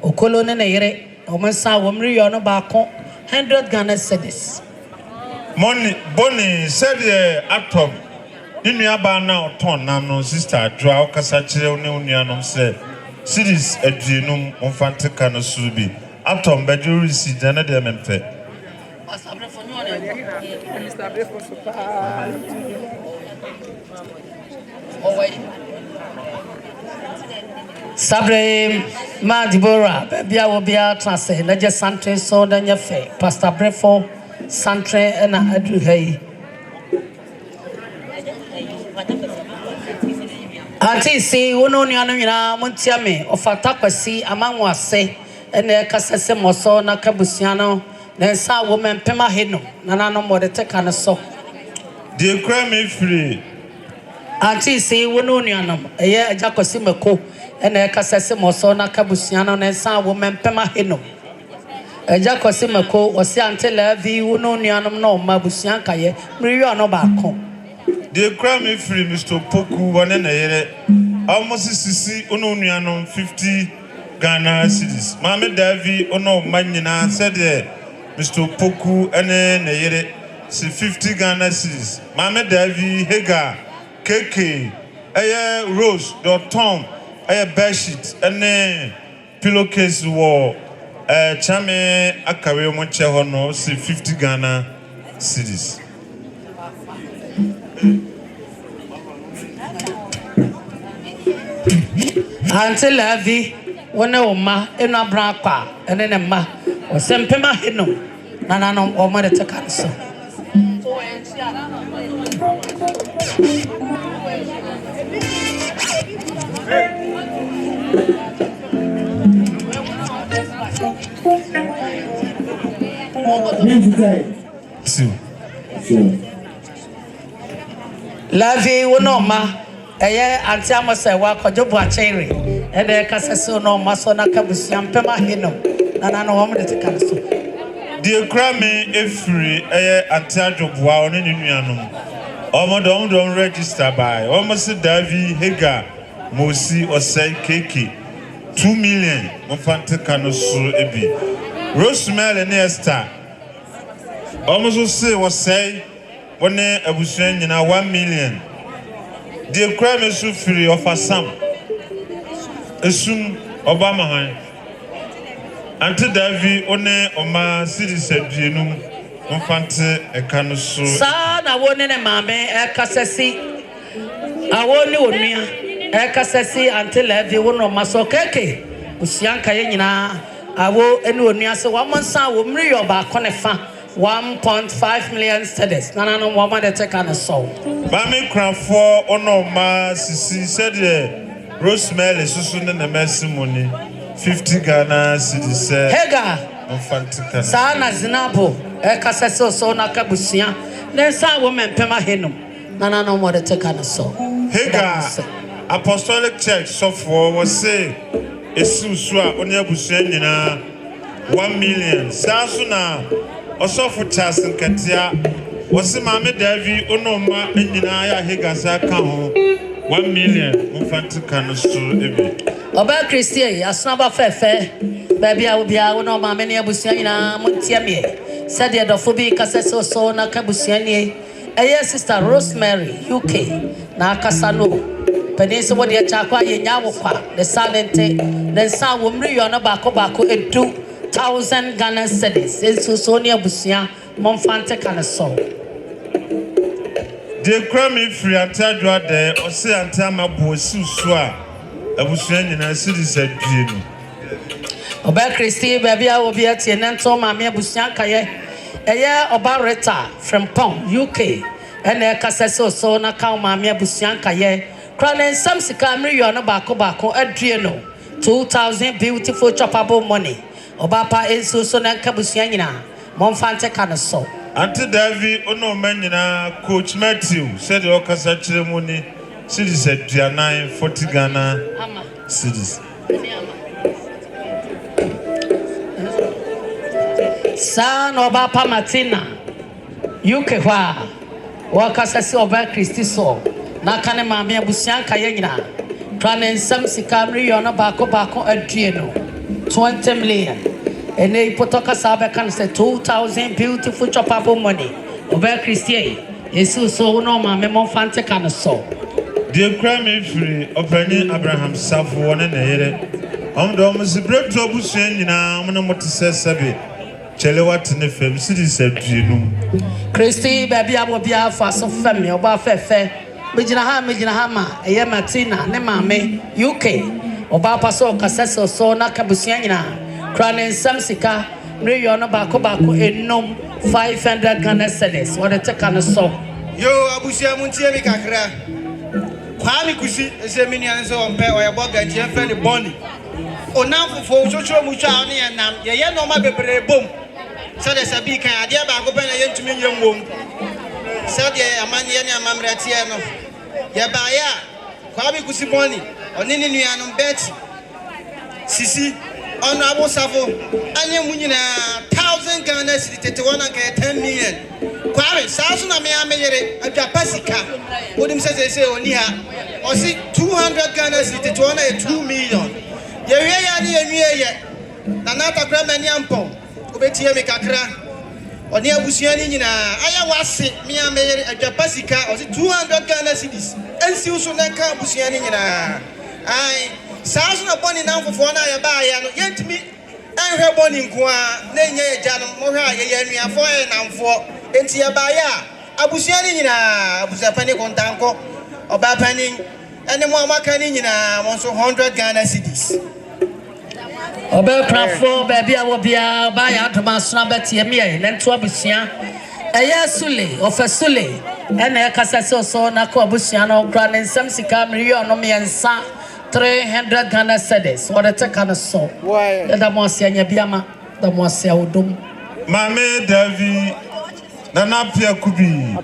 okolo ne na yire omansa womri yo no ba ko 100 Ghana cedis money boni said atom ni aba na oton nam no sister dra okasa kire ne unuanom se cedis aduenum onfante ka no subi atom bedu risi dana de mempe Sabre ma Dibora bia wo bia transe na je santre so na nya fe Pastor Brefo santre na adu hei Ati si wono nuanu nyina montiame ofata kwasi amanwo ase ene kasese moso na kabusia no na sa wo mempema heno na nanom wo de teka ne so the crime free Anti si wono nuanam eye ajakosi meko ena ekasese moso na kabusia no na sa wo mempema heno ajakosi meko osi ante lavi wono nuanam no mabusia kaye mriyo no ba ko the crime free Mr. Poku one na yere almost sisi wono nuanam 50 Ghana cedis mama Davi ono manyina said Mr. Poku ene na yere si 50 Ghana cedis mama Davi hega keke rose tom bedsheet ene pillowcase wo chame akawe mo che hono si 50 Ghana cedis Until Lavi, one of ma, and a brapa, and then a ma, or some pema hino, Nanano or mother to cancel. Lavi, one of ma. Auntie Amasa wako jobu achiri ende kaseso no masona kabusiam pema hino na no woman de kanso die krame efri auntie jobu wa oni nuanom omo don register by almost Davi Hega Mosi Osei Keke 2 million mfante kanoso ebi Rosemary ne Esther almost say Osei wone abusuan nyina 1 million. The crime is free of a sum. Assume Obama high. Ante Davi one Oma citizen Genum Infante a canoso. Son, I won't in a mammy, a cassassi. I won't know me, a cassassi until Levi one of Masokeke. Usianka Yena, I will and near so 1 month son will marry your back on a fan. 1.5 million studies. Nana no woman that take on a soul. Mammy crown for ono ma sisi said Rosemary so soon in the mercy money 50 Ghana cedis. Hega Fantica Sana Zinapo, Ekasaso so nakabusia. Then some woman pema henum. Nana no more that take on a soul. Hega Apostolic Church software was say Esusua onya busia 1 million. Sasuna also for Charles and Katia was the Mammy Davi Onoma Engineer Higasa Kaho 1 million Mufant Canos to Ebi. About Christian, a snubber fair, baby, I will be out on my many Abusiana Montiami. Said the Adophobia Cassaso so Nakabusiani, a year sister Rosemary, UK, Nakasano, Peninsula, the Chakwa, Yawaka, the silent, then some will bring on a Bako and 2,000 Ghana cedis. It's Sonia Busia, Monfante Canaso. The crummy free Antadra there, or say Antama Bosu Swa, a Busian in a city said Gino. Oba Christy, baby, I will be at the Nanto Mamma Busianka, a year about Reta from Pong, UK, and a Cassaso so Nakao Mamma Busianka, crawling some Sicamri on a Bako, Adriano, 2,000 beautiful choppable money. Obapa Ensu Sonan Kabusiana, Monfante Canaso. Ante Davi ono menina Coach Matthew said the Okasa ceremony cities at 40 Ghana cities. San Obapa Martina, UK Wakasasi Oba Christi so, Nakane Mamia Busianka Yena, planning some Sicamri on a Bako Adriano, 20 million. And they put a cassava can say 2,000 beautiful choppable money. Over Christian, Jesus so no mamma Monfante Canaso. Dear crime free, opening Abraham Sarfo one and a year. Almost a bread to Busian, I'm going to say Sabi. Chelewat in the film city said Gino. Christy, baby, I will be a fast of family about fair. Mijinahama, a Yamatina, Nemame, UK, Obapaso Cassaso so Nakabusiana. Crying some sika, Riona Bako, and no 500 Ghana cedis. What a take on a soul. Yo, Abusia Muntia Kakra. Kwami Kusi, is a minion so on pay or a bog and Jeffrey Bonnie. Oh, now for social Muchani and Nam, ya no my baby boom. So there's a big idea about open a to me young womb. Said ya, a man, Mamratiano. Yabaya, Kwami Kusi Bonnie, or Ninian Betty. Sisi. Honorable Sarfo, and you win 1,000 Ghana cedis to 10 million. Quarry, Sasuna may a Japasica. What him says they say on here, or see 200 Ghana cedis to 2 million. Yet, Nanata Graman Yampo, Ubetia Mikakra, or near Busiani, I was it, me a Japasica, or 200 Ghana cedis, and Susanaka Busiani. I. Sasuna Bonnie now for 1 hour by yet to me. And her bonnie qua, Nanya Jan Moha, Yania for and for Entia Baya, Abusianina, Abusapani Kantanka, or Bapaning, And the mama can in 100 Ghana cedis. Obe crafo baby I will be a buy out to my snabet yemia and to abusia. A year sule of a sule and a casasso so na cobusiano grand and some sicam no me and sa 300 Ghana cedis or the tekana so. Why the Mosia Biama, the Mosia Udum. Mame Davi Nanapia Kubi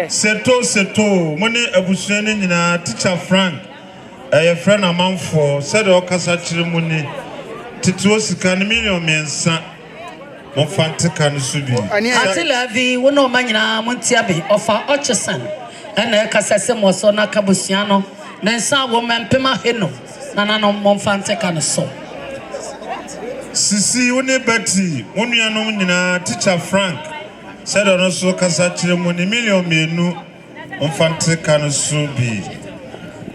Seto money abusuani nyina teacher Frank a friend amount for said o kasa chirimuni tituo sika ne million mensa monfante kan subi until avi wono manyina montia be offer Ochesan and a kasa semo so na kabusiano na nsa wo mempema heno na no monfante kan so Sisi wone Betty wonuanom nyina teacher Frank said on so kasa chirimuni million menu monfante kan subi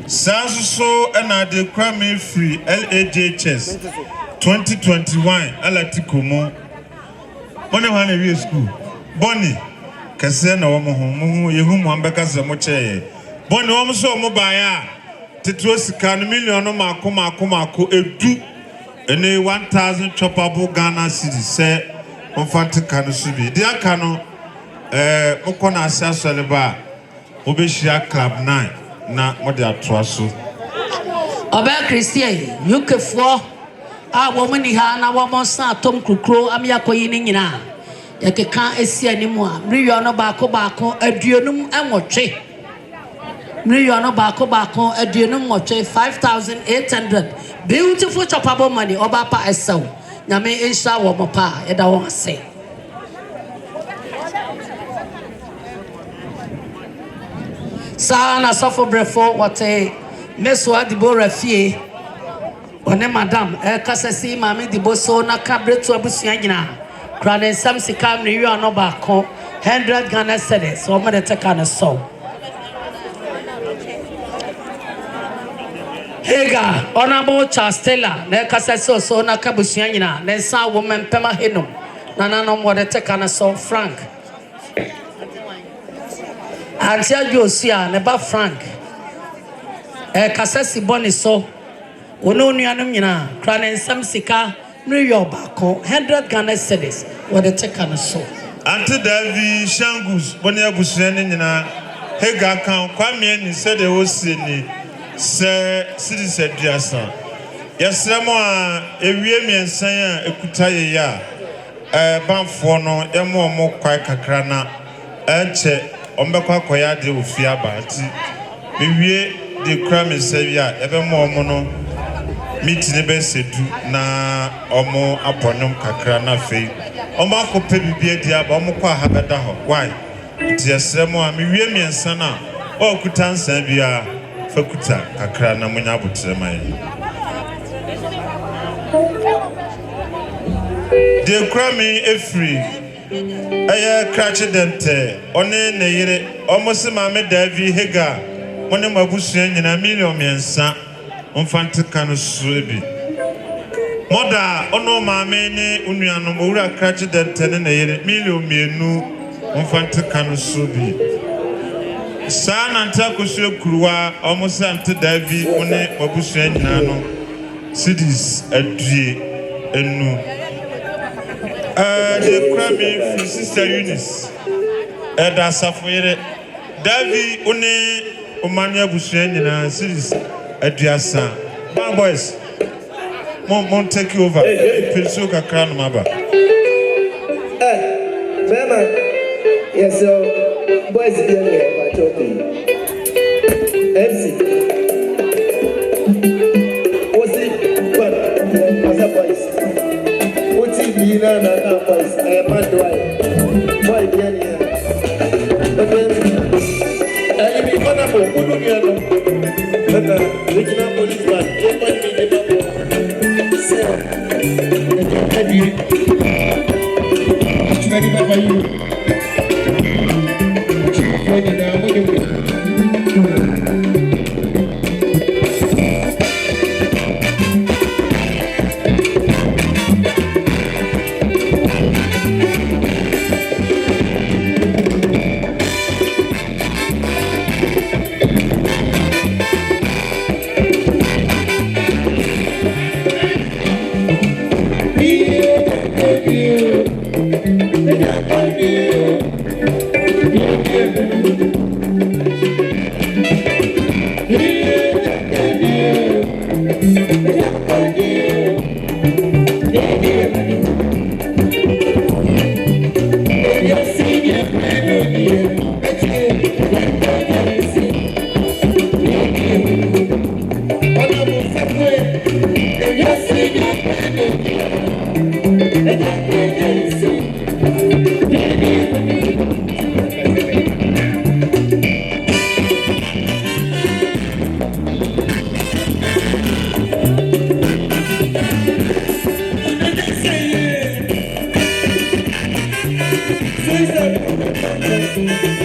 so and the crime free LAJHS 2021 alatikomo money wan e school Bonnie kase na wo mo yehu mo ambeka se mo cheye Bonnie wo so mo baya titro sika no million no mako edu ene 1000 choppable Ghana cedis se onfante kan so bi dia ka no moko na asasole ba obehia club 9 na mode atroaso Oba Christian UK for a woman ha na wo sa tom krukro am yakoyi ni nyina yakeka esi animu a mriyo no baako aduonum enwotwe mriyo no baako aduonum nwotwe 5800 beautiful choppable money oba pa esaw nyame insha wo mopa eda wo ase sana sofo brefo wate meswa dibora fie one madam kasasi mama diboso na kabretu abusua nyina krane sam sika mri wi no baako 100 Ghana cedis so mo de taka na so Hega honorable Chastela na kasasi so na kabusua nyina na nsa wo mempema henum na nanom wo de taka na so Frank Antia Josia ne ba Frank kasasi boni so wono nuanom nyina krane nsam sika no yobako 100 Ghana cedis wo de take na so Ante Davi Shangus boni abusuani nyina Hega kan kwame ni se de Osei ni se cedis aduasa yesremo a ewie miensan a ekuta ye ya banfo no emo mo kwai kakra na enche ombekwa akoya de ofia ba ti bewie de crime sevia ebe mo no meeting be sedu na omo aponum kakra na fei omo akope bibie dia ba omo kwa ha beda ho why ti yesremo a mewie miensa na okuta nsan bia fakuta kakra na munya abotrema ye de crime efri aya krache dente one ne yire omo se mame Davi Hega one mabusua nyina million mensa onfante kan so ebi moda ono mame ne unuanom owura krache dente ne yire million menu onfante kan so bi sa na nta kosu kuruwa omo se ante Davi one mabusua nyina no cedis adue enu the crime for Sister Eunice Eda Safoyere Davi one omania busua nyina series aduasa my boys mon take you over penso kakra no maba mama yes so boys be here but okay MC Osei but as boys Nina na boys man do boy be here okay be gonna go kudu here no but regional policeman just want me the so have you ready for you ready now Thank you.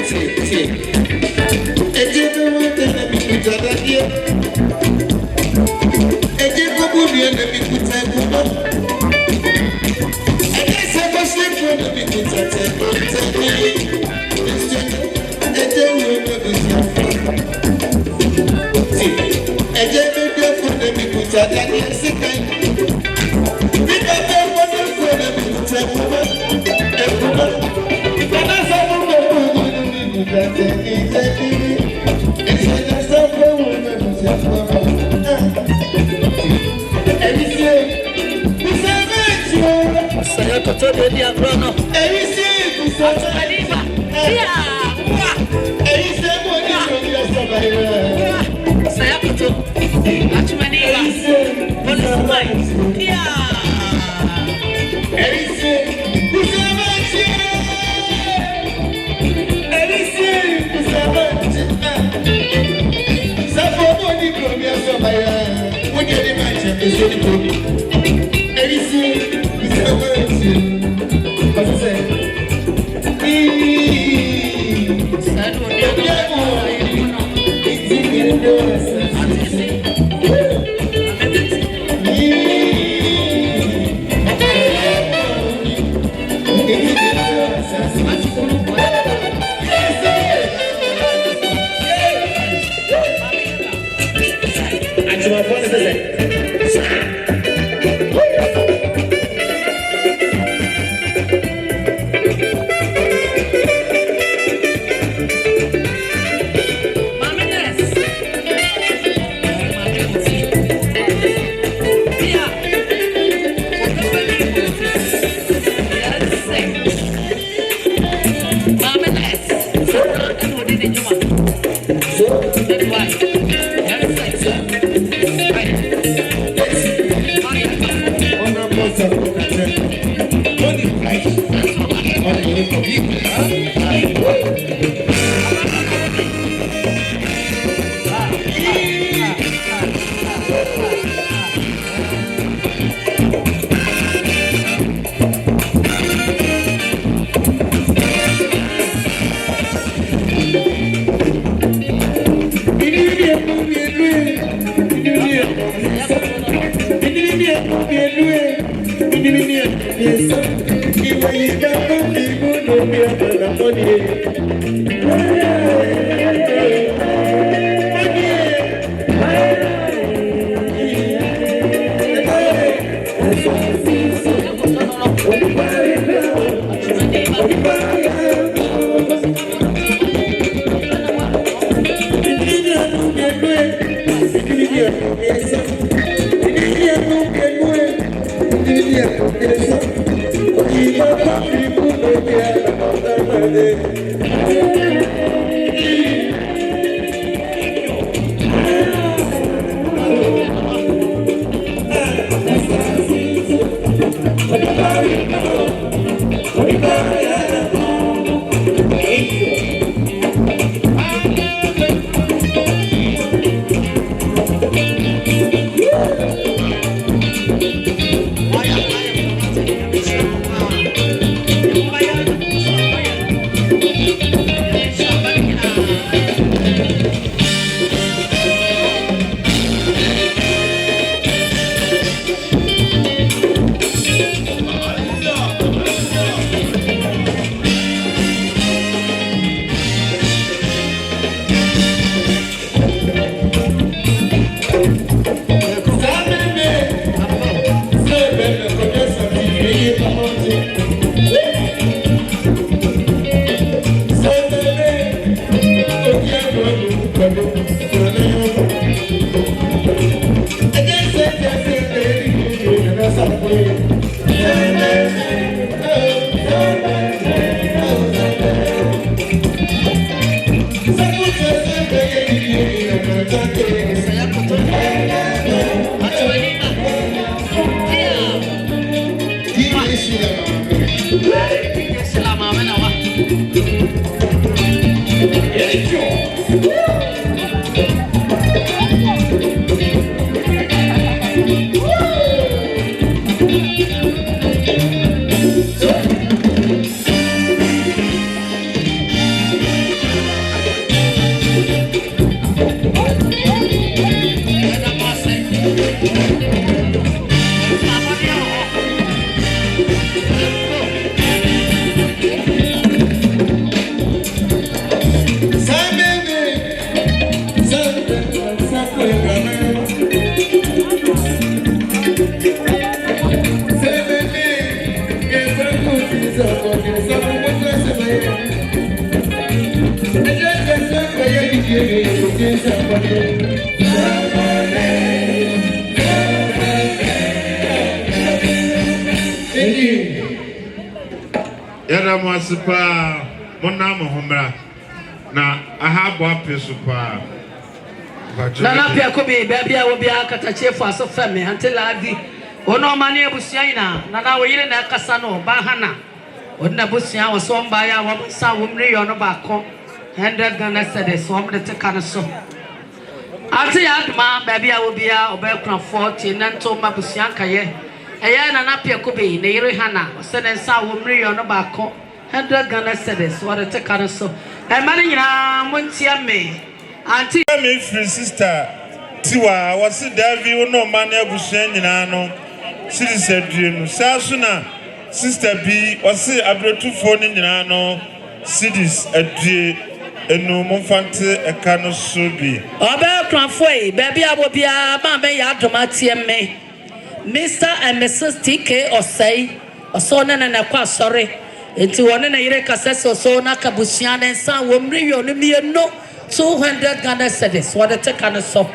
Sim. Yada mwasipa mona mohomra na ahabo apesupa Nana pia kobi baby a obi akata chief aso femi until lavi ono mani ebusia ina nana woyire na kasa no ba hana onna busia wo so mba ya wo sa wo mri yo no ba ko 100 Ghana cedis wo mde te kan so ati ya duma baby a obi a obekra 40 nanto ma busia kaye eya nana pia kobi ne yire hana se ne sa wo mri yo no ba ko 100 Ghana cedis wo de te kan so e mani nyina montia me Auntie me free sister Tiwa was Davi no man abusua nyina no series adue no sasuna sister B was abrotufo ni nyina no series adue enu momfante eka no so bi oba kranfo e baby abobia ma me ya domatie me Mr and Mrs TK Osei oso na kwa sorry enti wona na yire kasese oso na kabusia na nsa wo mriyo no mieno 200 Ghana cedis what the take and so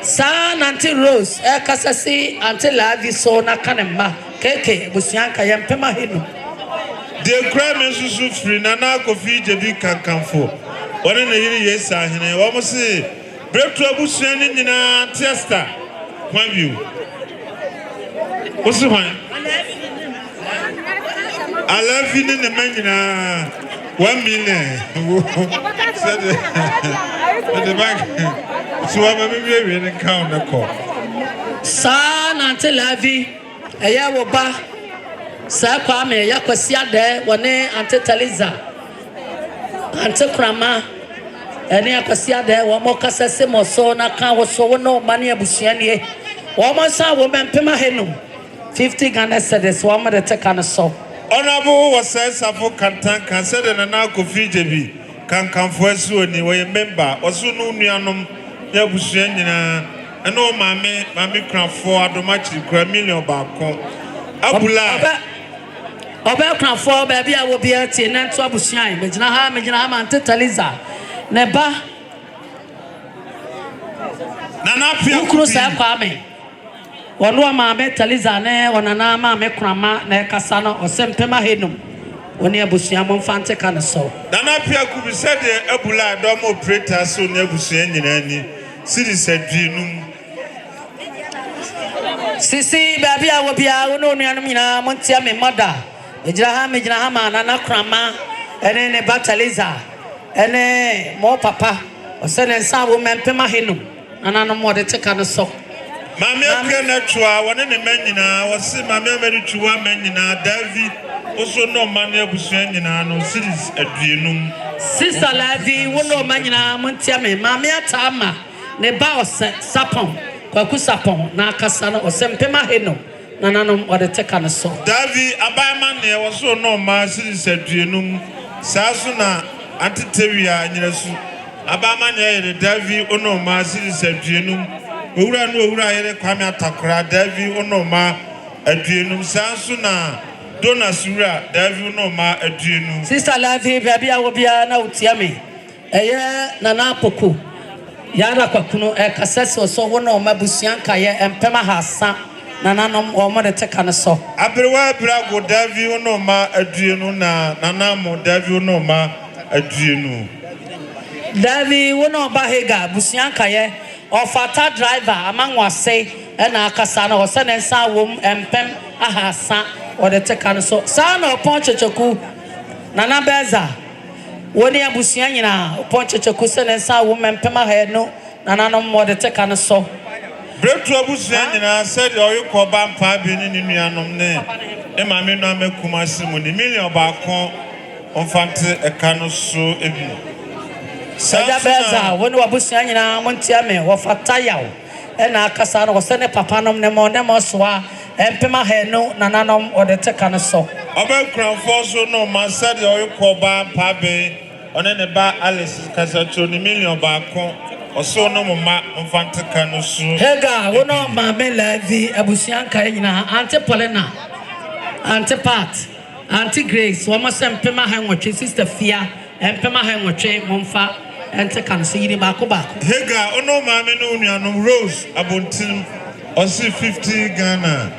San Auntie Rose kasasi Auntie Lavi so na kanemma keke busianka yempema hinu de crime susu free nana Kofiase bi kankanfo wona na yiri yesa hene wo mo se breakthrough abusuan ni nyina testa kwan view osu hwan alafi ni ne manyina 1 million said the bank so I'm maybe count the call San Auntie Lavi eya wo ba sa kwa me ya kwasi ade wone Auntie Taliza Auntie Krama ene akwasi ade wo mo kasase mo so na kan wo so wo no mane abusuanie wo mo sa wo mempema henu 50 Ghana cedis wo mo de te kan so Honorable was Sarfo Kantanka said Nana Kofiase bi kankanfo asu ni we member osu no nuanom ya busua nyina eno mame kranfo adomachi kra million ba ko abula oba kranfo ba bia wo bia tie na nto abusua me gina ha ma Taliza ne ba Nana pia ukru sa kwa me wono ma me Taliza ne wonana ma me krama na kasa no osempema henum woni abusua mo mfante kan so Nana pia ku bi said abula do mo operator so na abusua nyina ni series adwinum sisi baby a wo bia wono nuanum nyina montia me mother me gina ha ma nana krama ene ne ba Taliza ene mo papa osene nsa wo mempema henum nana no mo de te kan so Mami akena twa wone ne manyina wose mami ameri twa manyina David oso no mane abusua nyina no series adwinum Sister Lavi wono manyina montia me mami atama ne ba ose sapon kwaku sapon na akasa no osempema heno nananom ode teka no so David abama ne woso no ma series adwinum saso na antitewia nyirasu abama ne yere David ono ma series adwinum owura no owura yere kwame atakora David ono ma adwinum saso na Dona Sura David no ma adwinum Sister Lavi baby a wo bia na utia me eye nana apoko yara kwakuno kasese so wono ma busianka ye empema hasa nananom o mo de teka no so abrewa brago David ono ma adwinum na nanamo David ono ma adwinum David wono ba hega busianka ye ofata driver amanwase na akasa na osene nsa wom empem ahasa ode teka no so sa na opon checheku nana beza woni abusua nyina opon checheku sene nsa wom empem aheno nana no ode teka no so breakthrough abusua nyina said oyiko ba mpa bi ni nuanom ne e ma me no amakuma simu ni million ba ko onfante eka no so ebi Saja beza woni abusua nyina montia me wo fata yawo na akasa na osene papa nom ne mo soa empema henu nananom ode teka no so Obekranfo so no man said oyiko ba mpa bi one ne ba Alice kasacho ni million ba ko oso no mama onfante ka no so hega wono ma me Lavi abusua nka nyina ante Polena ante Pat Auntie Grace, one must send Pema Hangwatch, Sister Fia, and Pema Hangwatch, Monfa, and Tekan, see the Baco Baco. Hega, no mammy, no Rose, Abontin, or 50 Ghana.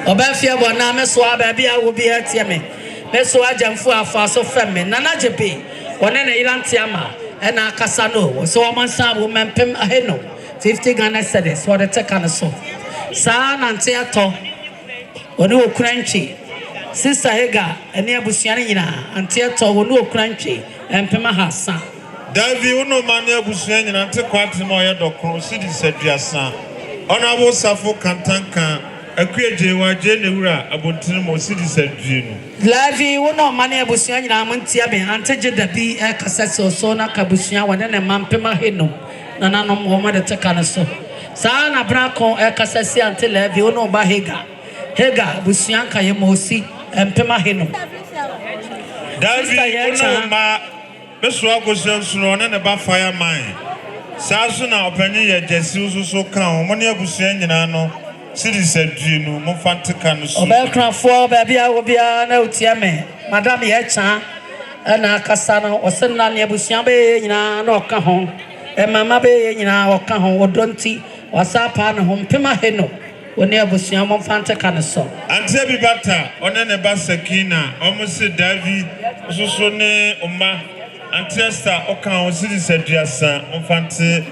Obafia, one name, swab, baby, I will be at Yame. Meso Ajam for a fast of feminine, Nana Jepe, one in Iran Tiama, and a Casano, so one son woman Pem Aheno, 50 Ghana cedis, what a Tekan so. San and Teato. Onu crunchy. Sister Hega, and near Busianina, and Theater Onu crunchy, and Pema Hassa. Davy, no man, Busian, and take quite more doctor, city said Yassa. Honorable Sarfo Kantanka, a create Jenura, about Tinmo city said Gino. Lavi, no money Busianina, Montiabe, and take the B. A Cassasso, Sona Cabusia, one and a man Pema Heno, Nanano Mohammed Takanaso. Sana Braco, a Cassassi until Lavi, no Bahega. Hega, Busianka, Yemosi, and Pema Heno. Davy, ma, Beswa goes on and about fire mine. Sasuna, Penny, Jesus, so calm, Monia Busianano, city said Gino, Monfantacanus. Obelcra for baby, I will be a no tiame. Madame Yecha, and a Cassano, or Senania Busiabe, no Cahon, and Mamma Bay, or Cahon, or Donti, or Sapan, home Pema Heno. When you was young, Fanta Canaso. And Tabby Bata, on an Abasakina, almost said Davy, Susone, Oma, and Testa, Okan, City said Jassa, Monfante,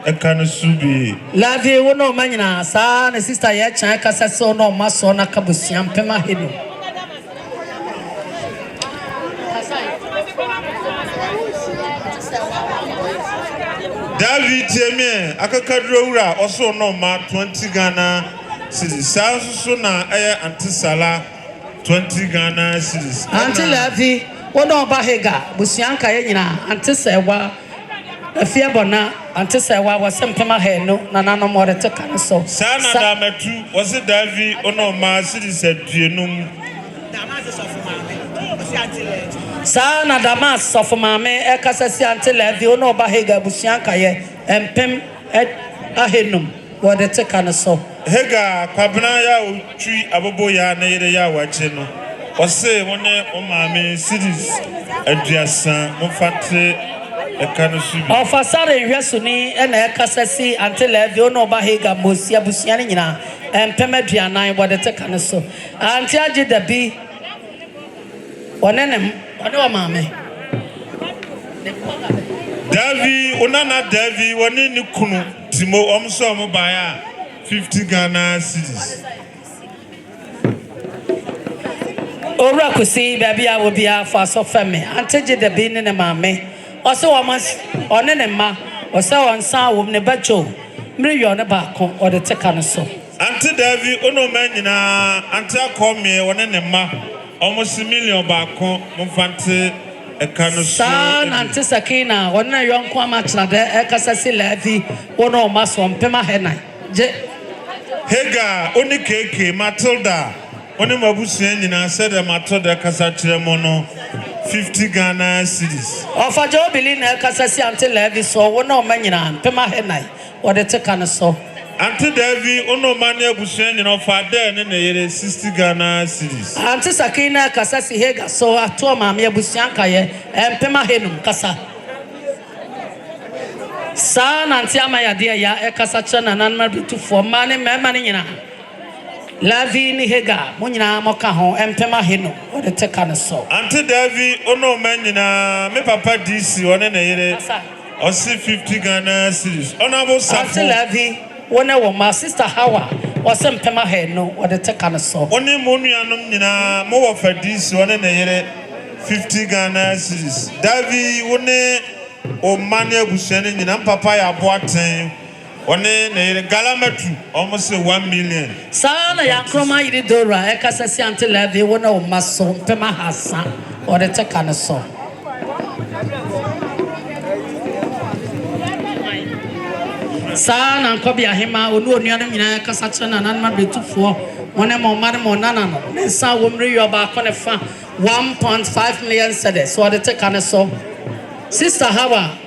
a Canasubi. Lavi, no manina, son, sister Yacha, Casaso, no Masona Cabusian, Pema Hino. Davy, Jamie, Akakadrora, also no ma 20 Ghana. Cities, South Suna, Air Antisala, 20 Ghana cities. Until Lavi, one of Bahega, Busianka, Antisewa, a Fiabona, Antisewa was some Pema Heno, Nana more at Canaso. Sana Dametu was a Davy, Ono Ma city said Genum. Sana Damas of Mame, Ekasasi until Lavi, Ono Bahega, Busianka, and Pem at Ahenum, what at Canaso. Hega, Kwabnaya, tree Aboboya, Naya, Wacheno. Osei, one of my cities, adjacent, Monfante, a Canasu. Of a sudden, Yasuni and Ekasasi until Laviono Bahega, Musia Busianina, and Pemedriana, what at Canaso. Until did the B one enemy, one mammy. Davy, Onana Davy, one in Nukunu, Timo Omso Mobaya. 50 Ghana cities. Ora kusi baby I will be a fast of family. Until the bean in a mammy. Also, I must on an emma, or so on sound with Nebacho, Million Abaco or the Tecanoso. Until Davy, Ono Manina, until call me one and emma, almost $1 million Baco, Monfante, a Canoso. San Antisakina, one young Quamachna, the Ecasasi Levy, one or mass on Pema Hena. Hega, only Keke, Matilda, only Mabusian, said a Matilda Casatra Mono, 50 Ghana cities. Of a job in Casasi until Levy saw one or Manina, Pema Hena, or the Tecanoso. Until Davy, Ono Mania Busian, of Faden in the 60 Ghana cities. Antisakina, Casasi Hega, so a Toma, Mia Busianka, and Pema Henum, Casa. San Antiama dear ya Ekasachan and Anmabitu for money, Mamanina. Lavi Hega, Munina Mokaho, and Pema Hino, or the Tecanaso. Until Davy, Ono Manina, me Papa DC, one and a or see 50 Ghana cities. Honorable Sarfo. Lavi, one hour, my sister Hawa, or some Pema Heno, or the Tecanaso. Only Munianum Nina, more of a DC, one and a 50 Ghana cities. Davy, one. O mania Bushani and Papaya Boatin, one Galametu, almost 1 million. Sana Yakroma Idora, Ekasasi until Levy, one of Maso, Pema Hassa, or the Tecanaso. San and Kobia Hima, Ulunia Casachan and Anmabitu for one more Madame Nana, and Sa Wumri about 1.5 million cedis, or the Tecanaso. Sister Hawa,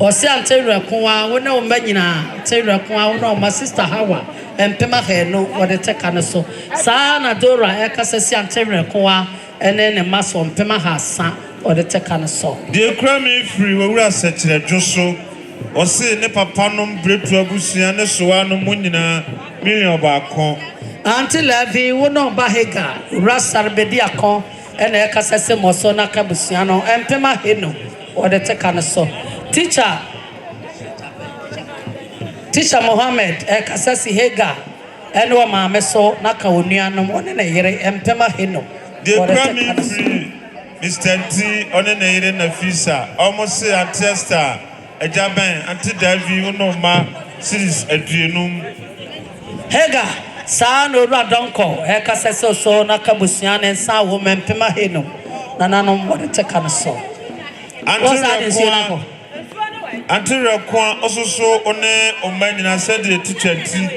or say Taylor Kwa, we know Benina, Taylor Kwa, no, my sister Hawa, empema he no wode teka no so saa na dora ekasesi antemre koa ene ne maso empema ha sa wode teka no so de kra me free wura sekire dwoso ose ne papa no bretu abusua ne soa no munyina million baako anti levi wo no ba hega rasar bedi akon ene ekasesi moso na kabusua no empema he no wode teka no so teacher Mohammed ekasasi hega eno maame so na ka onuanom one na yere empema heno de kra me free Mr. T one na yere na fisa almost antesta ejaban anti Davi uno ma series aduenum hega sa no ru adonko ekasasi so na ka busua ne nsa wo empema heno na nanom wode teka no so Antira kwa ososo one omanyina said the teacher ti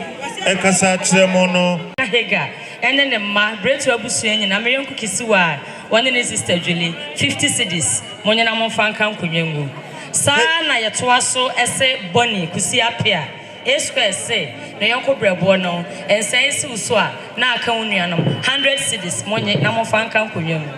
ekasa kiremo no hega ene ne ma bretu abusua nyina me yonku kisiwa one ne sister Julie 50 cedis monyana monfanka nkonwengu saa na yetoa so ese boni kusi apia esquare say na yonko brebo no ensan si uso a na aka unuanom 100 cedis monye na monfanka nkonwengu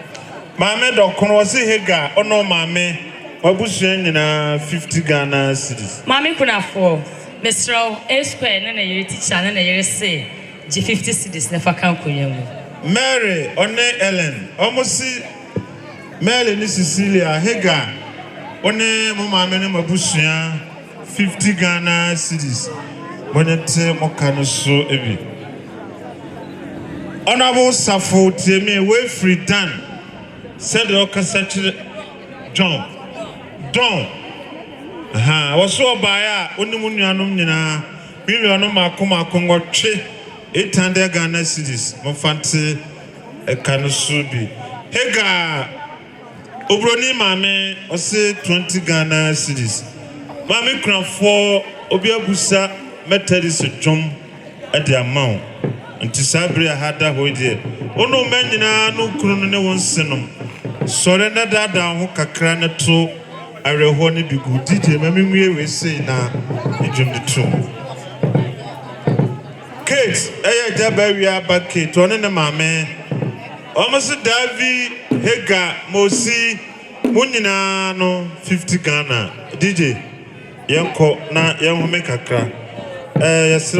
maame dokono wose hega ono maame Wabusia nyina 50 Ghana cedis. Mami kuna for Mr. A square na yere teacher na yere say G 50 cedis na faka nkonyamu. Mary one Ellen almost Mary ni Cecilia hega one mama me ne mabusia 50 Ghana cedis. Bonete mokano so ebi. Honorable Sarfo teme we free done said the okasachire John Don was so by Unimunum Nina, million Makoma Congo 800 Ghana cedis, Mofante a Kanusubi. Hega Obroni Mame, or say 20 Ghana cedis. Mammy crown 4 Obiabusa Methodist Jom at the amount. And to Sabria had that way there. Oh no, man, no crone one senum. Surrender that down Kakran to. I want to be good. DJ, Mammy, we say now, you jump the tune. Kate, I have we are back, Kate, one in the mamma. Almost a Davy, Hega, Mosi, Munina, no 50 Ghana. DJ, young court, now young make a crack. Yes,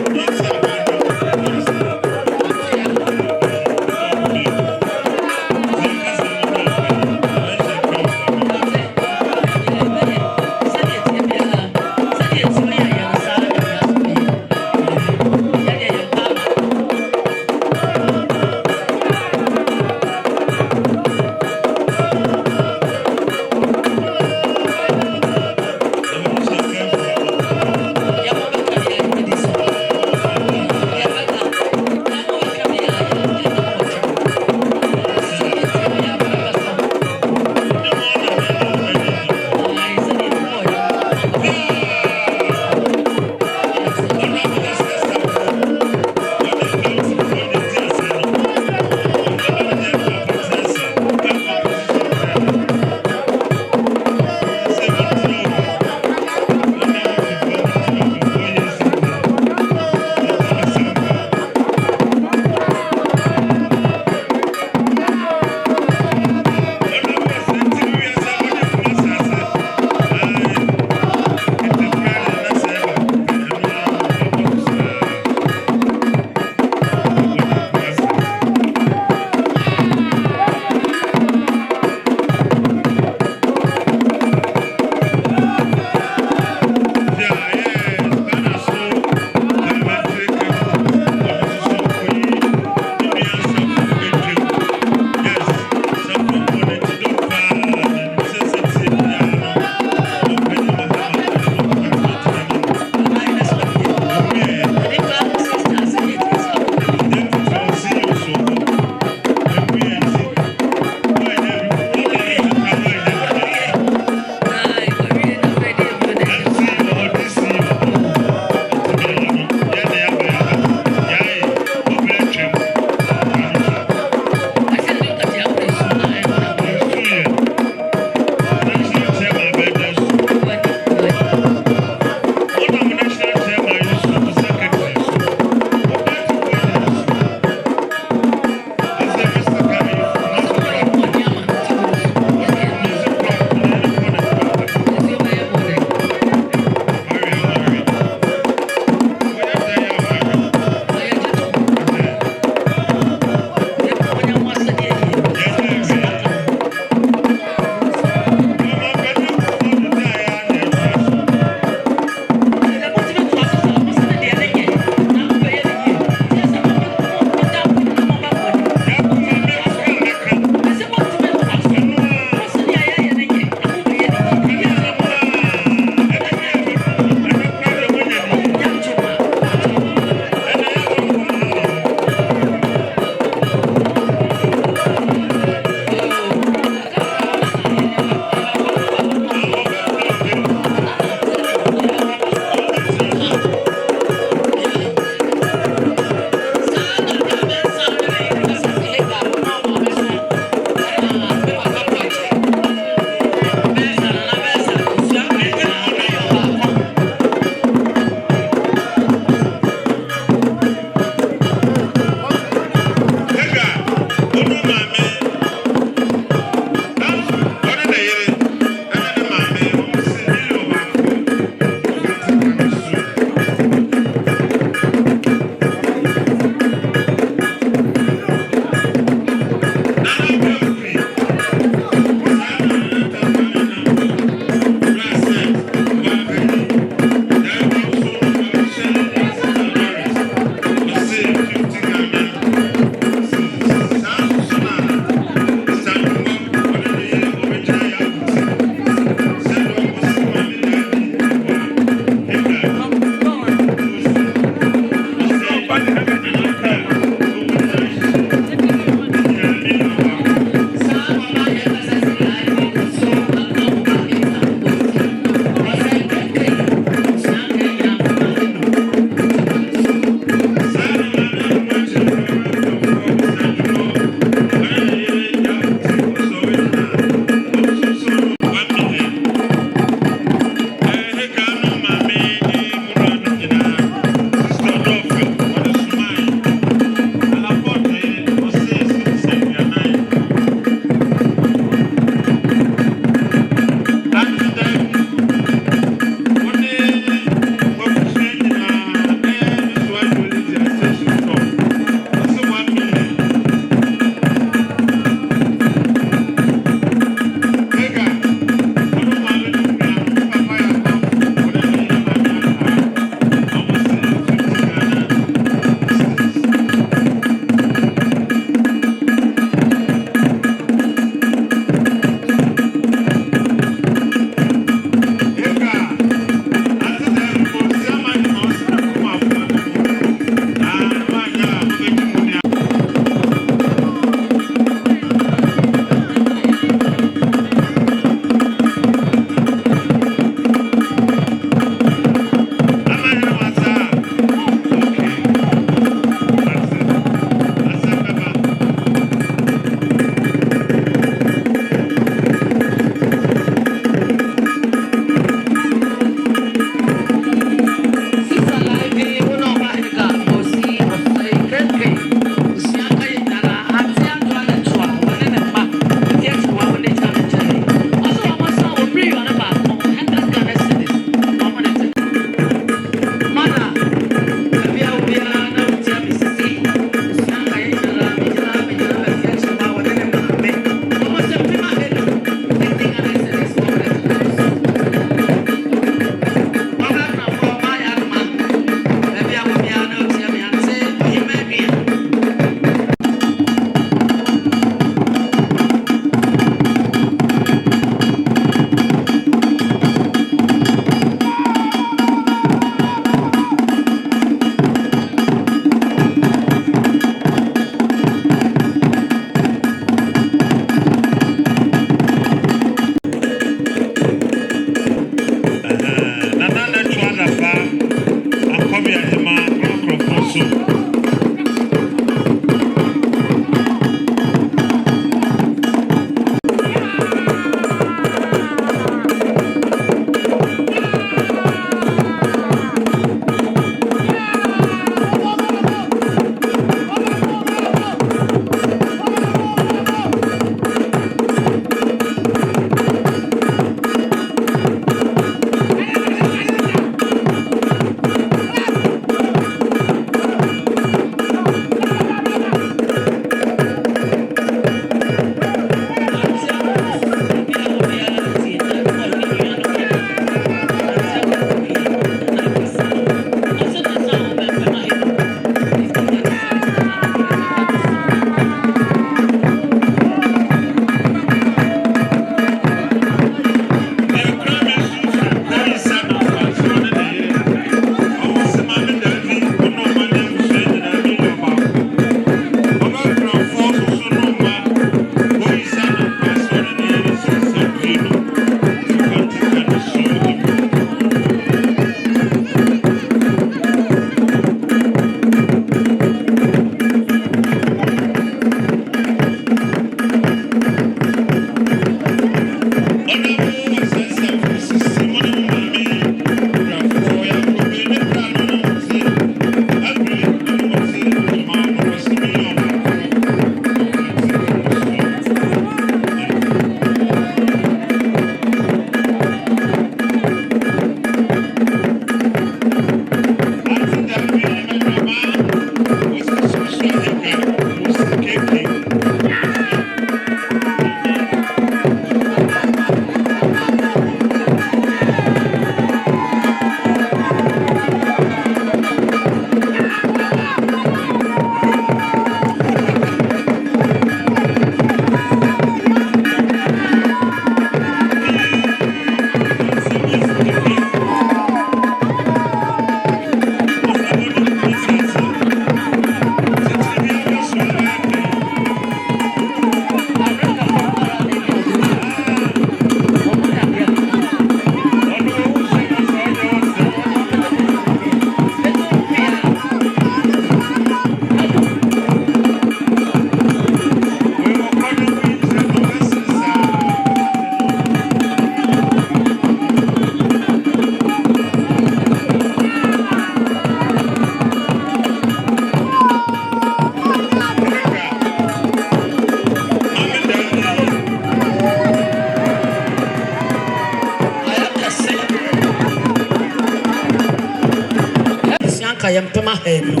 Kantanka yempema heno.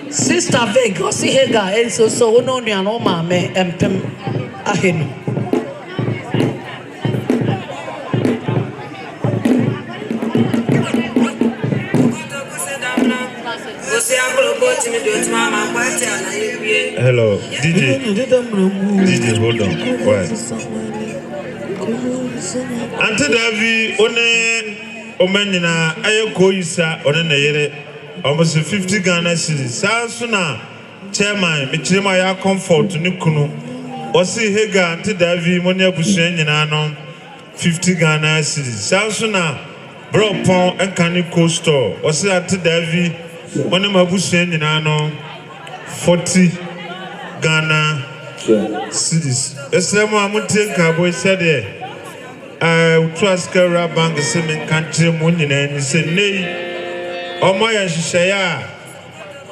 Sister Veg, Osei Hega, and so no no mame empem aheno. Hello, DJ, hold on. Quiet. Ante Davi, Omenina, Ayoko Isa, Onene, almost 50 Ghana cities. Sansuna, Chairman, Michima Comfort, Nukunu, Osei Hega, Ante Davi, Monia Bushen, 50 Ghana cities. Sansuna, Bropon, and Kaniko Store, Osei Ante Davi, Monia Bushen, 40 Ghana cities. Esremo amutie kabo said trust Kara Bank semen country money and say nay omoya shishaya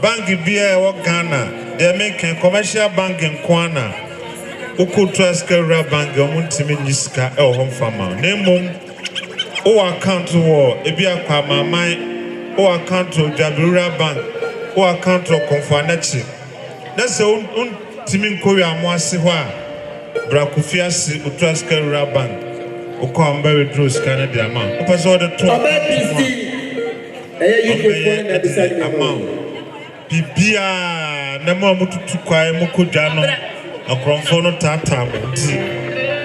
bank bia wo Ghana they make commercial bank in Kwana uku trust Kara Bank omuntimi niska e hom fama nemom o account wo ebi akwa mamai o account of Jabura Bank o account of Kofiase. That's the Timin Korea Moasi Hua, Kofiase, Utraska Raban, Okomba Drus Canada amount. Pass all the 2 amount. Pipia, Namo Mutukai Mukujano, a Cronfono Tatam,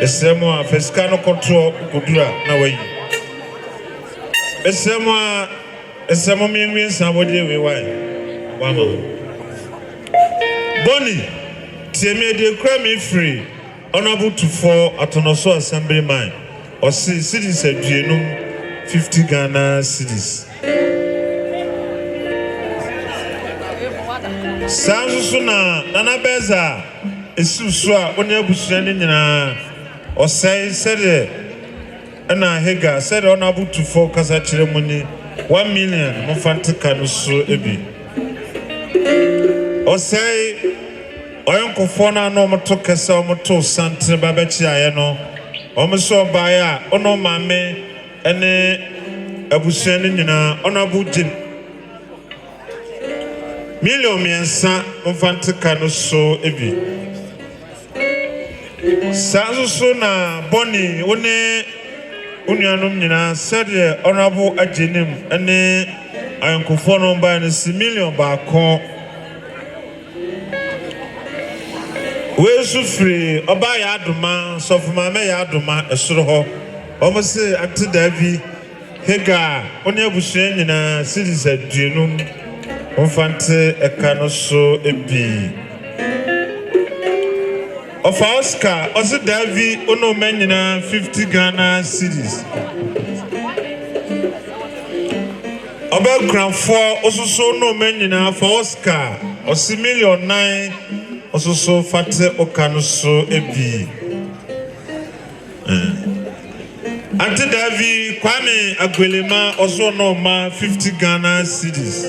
a Samoa, Fescano control, Kudura, no way. A Samoa means somebody we wine. One. Bonnie, Tieme de Crame free, honorable to 4 at Onoso Assemblyman, or cities at Genum, 50 Ghana cities. Sansusuna, Nanabeza, Esusua, Onebushana, Osei said, Anna Hega said honorable to 4 Casachiremoni, 1 million, Mofantica no so ebi. Osei Oyonko fona no moto kesa moto santre babechi ayeno omoso baya ono mame ene abusuani nyina ono abujin million miensa mfantika no so ebi sanso so na boni one unuanom nyina sede ono abu ajenim ene oyonko fona ba ne 6 million ba kon we sufri oba ya aduma sofuma me ya aduma esoro ho omo se Ante Davi Hega oni abusuan nyina cities aduenum omfante eka no so ebi of Oscar Ose Davi ono men nyina 50 Ghana cities oba kranfo ososo no men nyina for Oscar Ose million 9 also fate okanuso ebi Ante Davi Kwame Agwelema also no ma 50 Ghana cities.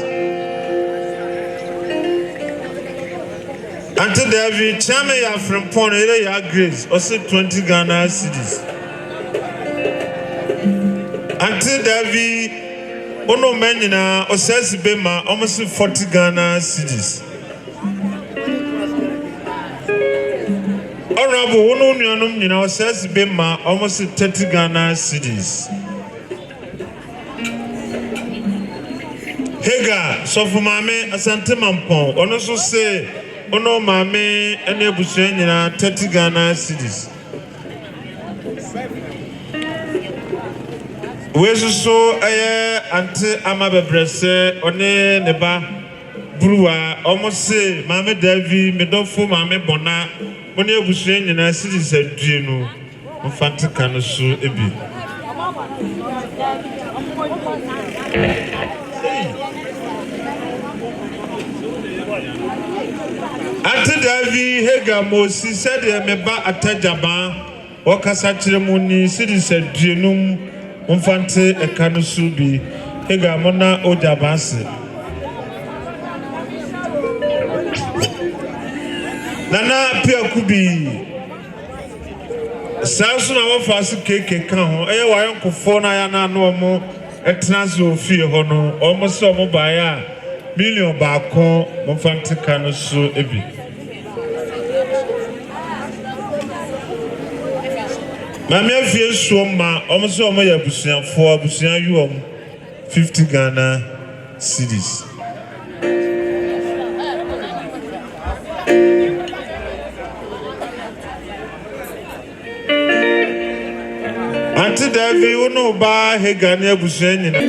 Ante Davi Chame ya from Pon ya Grace also 20 Ghana cities. Ante Davi ono menina osesi bema almost 40 Ghana cities. Honorable Wono Nyanum Nina says Bema almost 30 Ghana cities. Hega, so for Mame Asante Mampon, on also say Ono Mame and Ebusen in 30 Ghana cities. Where's so Ante Amabe Bresse, One Neba Brewer, almost say Mame Davi, Medofo Mame Bona. When you was saying in a city said, Gino, Fanta Canosu Ebi. Ante Davi Hega Mosi said, Meba Atajaba, or Casachiremoni, city said, Gino, Fante a Canosu be Hega Mona Ojabasi. Nana Pia Kubi Sansu na wafasi keke kan ho. Eye wa yonko fo na ya na no mo ɛtena fie hɔ no almost ɔmo baeɛ million baako mfantika no so ebi Mami afie so ma ɔmo so ɔmo yɛ abusuafo abusua yi ɔmo 50 Ghana cedis Ante Davi uno ba he Ghana abusua nyina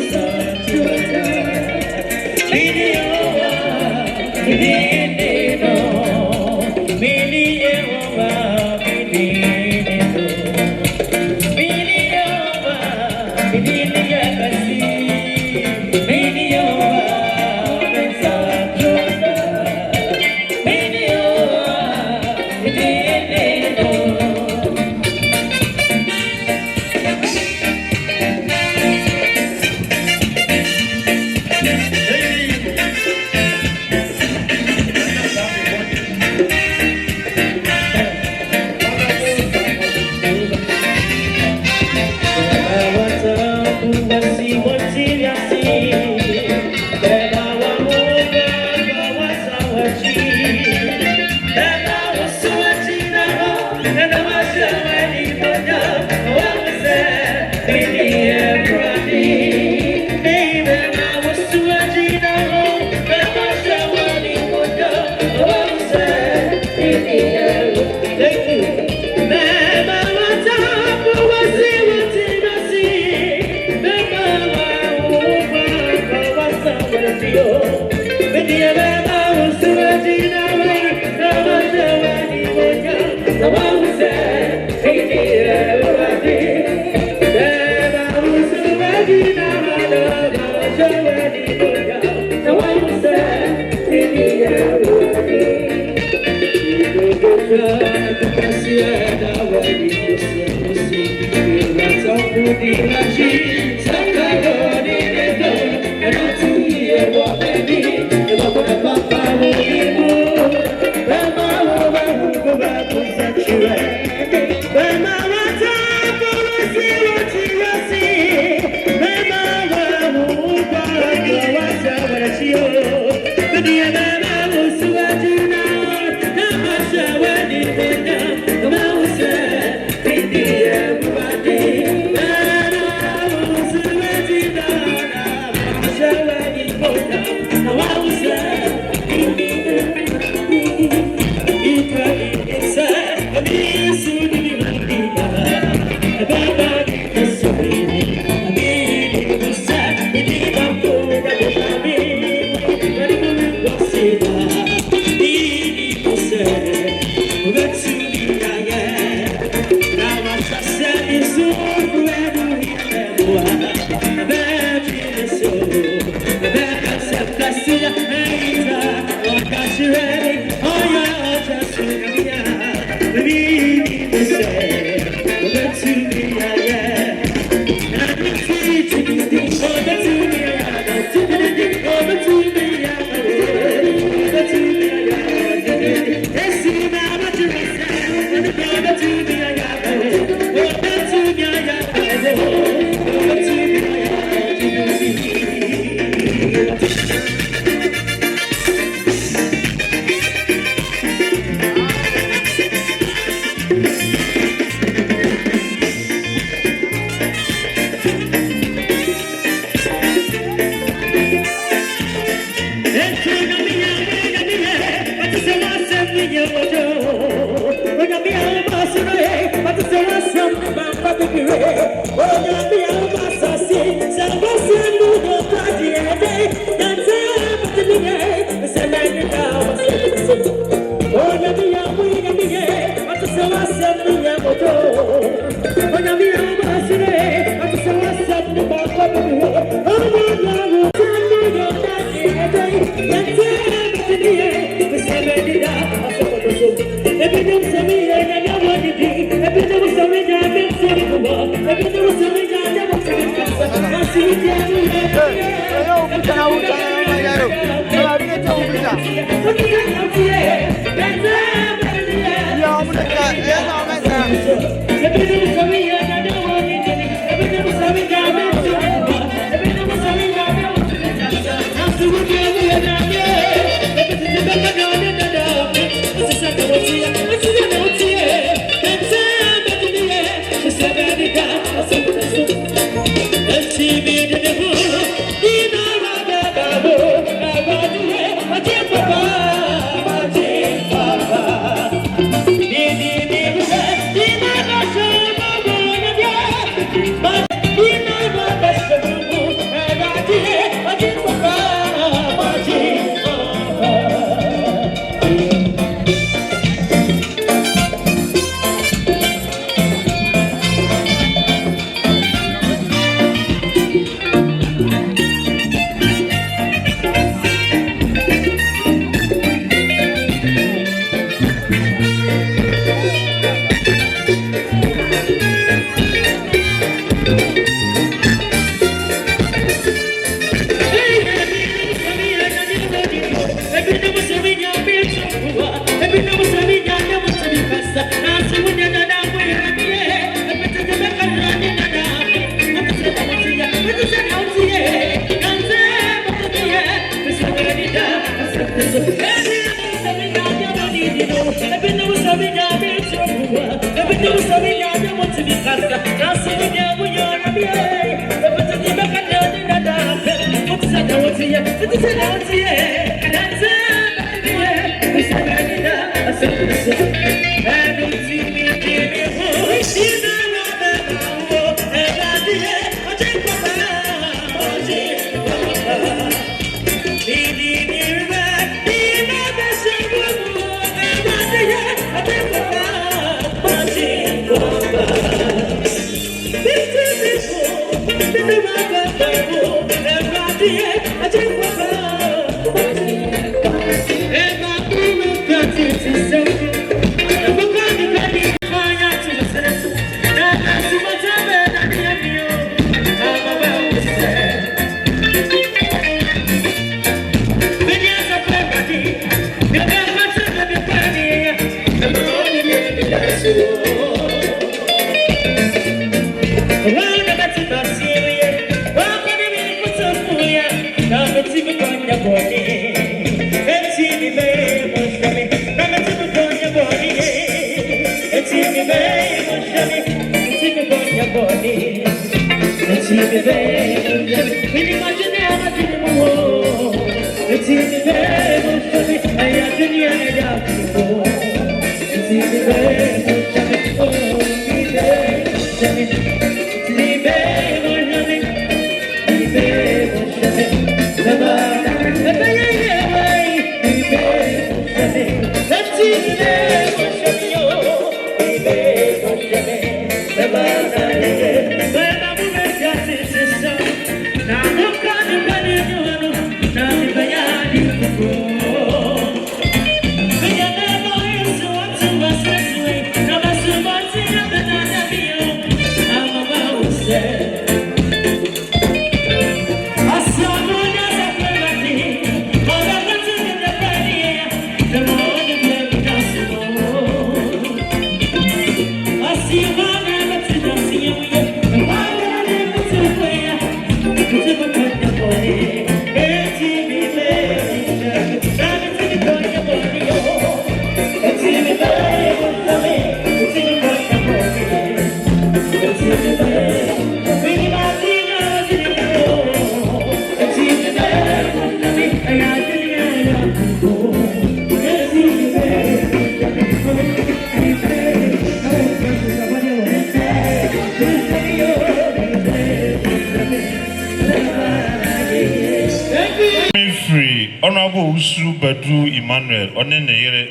Badru Emmanuel Onenere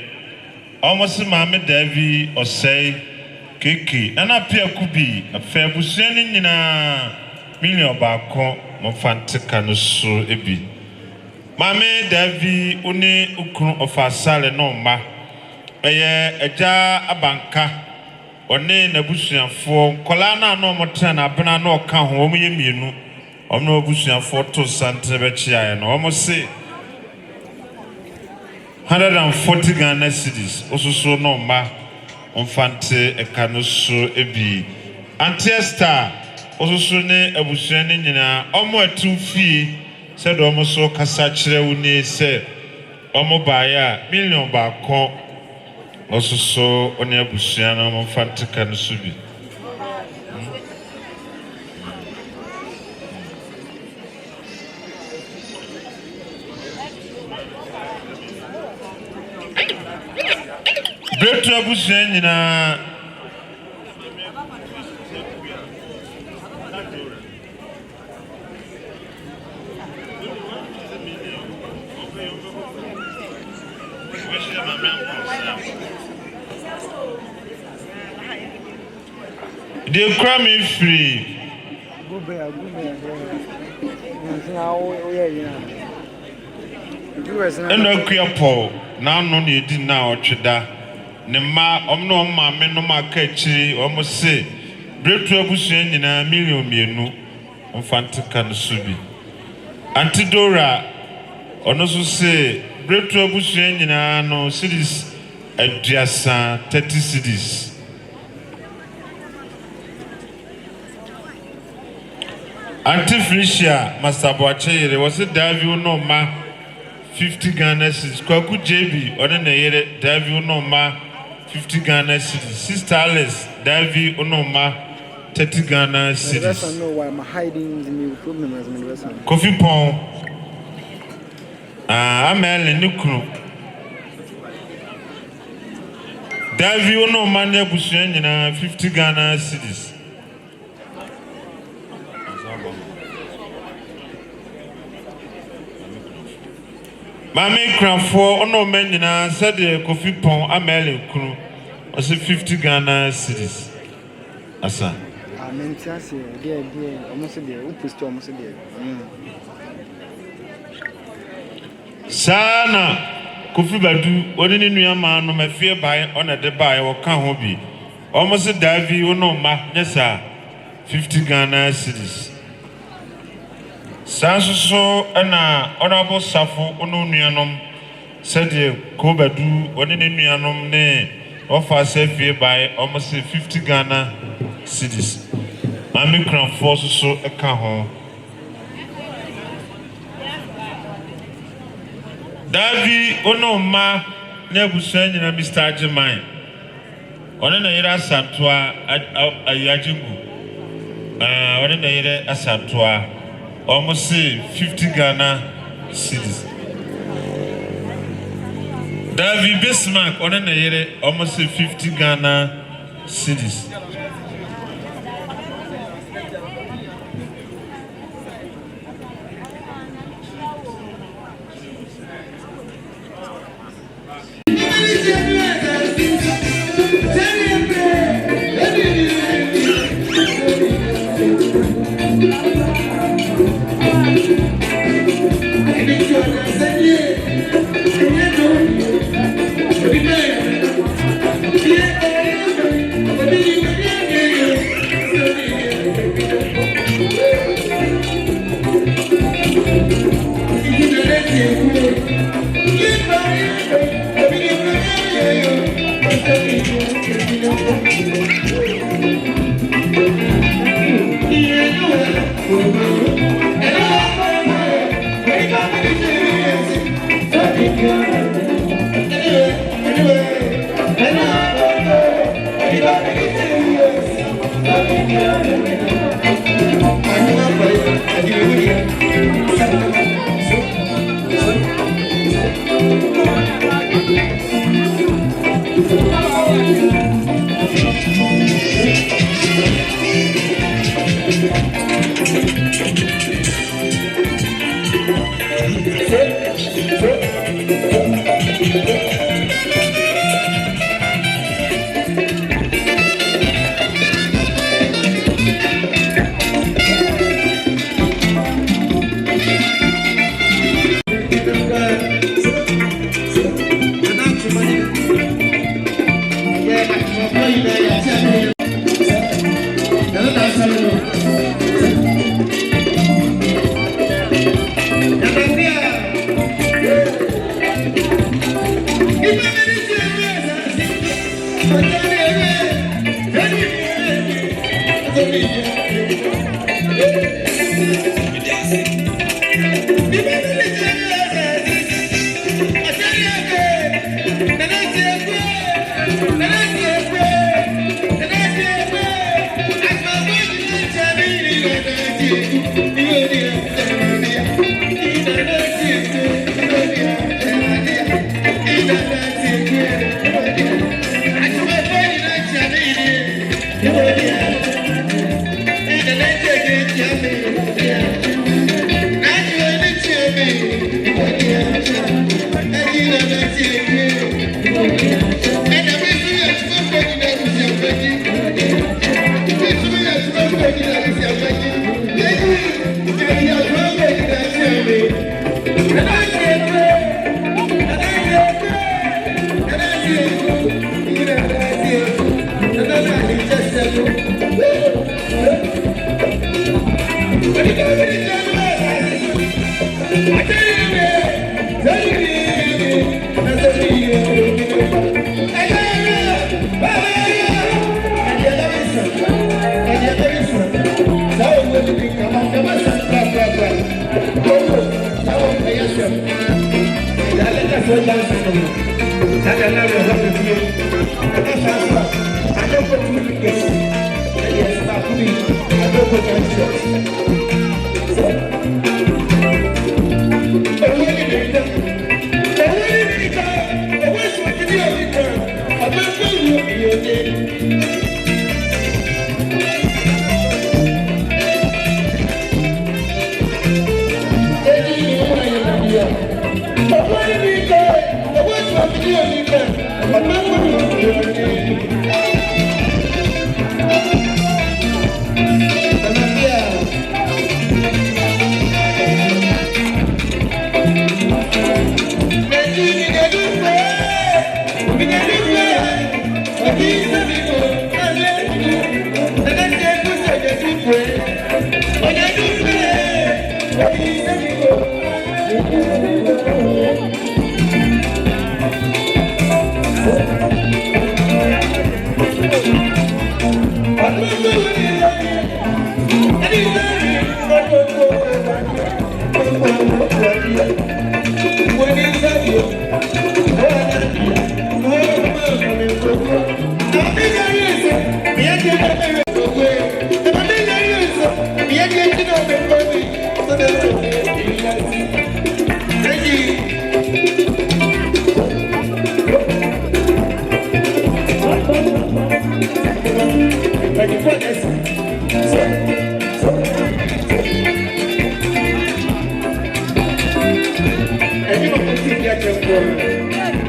almost Mame Davy Osei Kiki and appear could be a fair bushing in a million bako Mofantica no so ebi. Mame Davy Une Ukun of our sale no ma a jar abanka one Nebusian for Colana no Motana Bena no count home you no Busian for to Santa Bechia and almost say 140 Ghana cedis. Also so no ma Onfante e kanoso ebi. Antiesta also so ne abusuane nyina omo atu fie said omo so kasa kire woni se omo baaya million ba ko also so oni abusuane omo Onfante kanoso bi. Betu abusuane nyina they cry me free. And no queer Paul now no need now chida. ne ma omno ma me no ma ka chiri omo se bretu abusua nyina million mienu Kantanka no subi Antidora ono so se bretu abusua nyina no cities aduasa 30 cities Antifelicia Master Boacheyere was a Davio no ma 50 Ghana cities. Kwaku JB or the Yere Davio no ma 50 Ghana cities. Sister Alice Davio no ma 30 Ghana cities. I don't know why I'm hiding the new problem as my lesson. Coffee Pong. I'm Ellen Nukru. Davio no man Bushyan 50 Ghana cities. Mame Cranford, ono men said the coffee pong amele kunu was 50 Ghana cities. Asa. Amen. Dear, almost there. Who pushed almost there? Sana Kofi Badu, what in New Man, no, my fear by on a debay or can hobby. Almost a divey, no, ma, yes, sir. 50 Ghana cities. Sanso na honorable Sarfo ono nuanom said the Kobadu one ne nuanom ne offer say by almost 50 Ghana cities. Mami Cranford so eka ho. Davi ono ma na busa nyina Mr. Ajimai. One na yira santoa ayajingu. One na yira asantoa almost 50 Ghana cities. David Bismarck on a year almost 50 Ghana cities.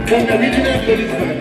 From the regional policeman.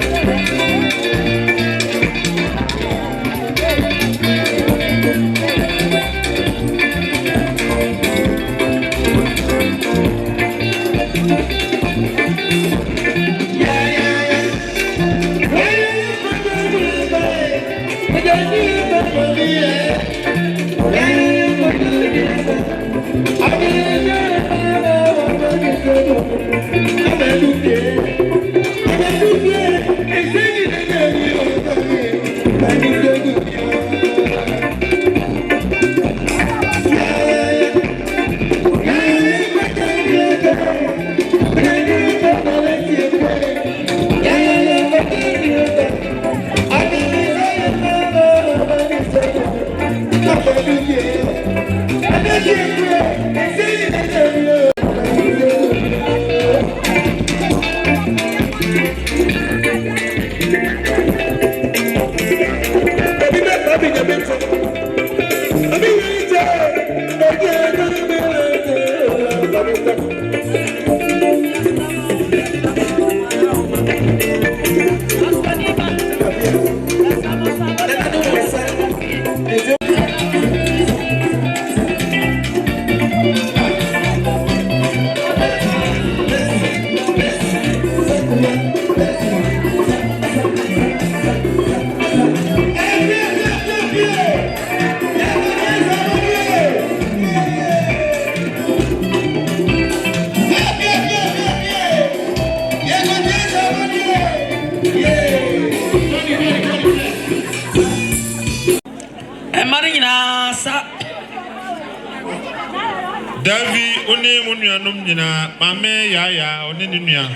Davi one munuanom nyina mame yaya one ninua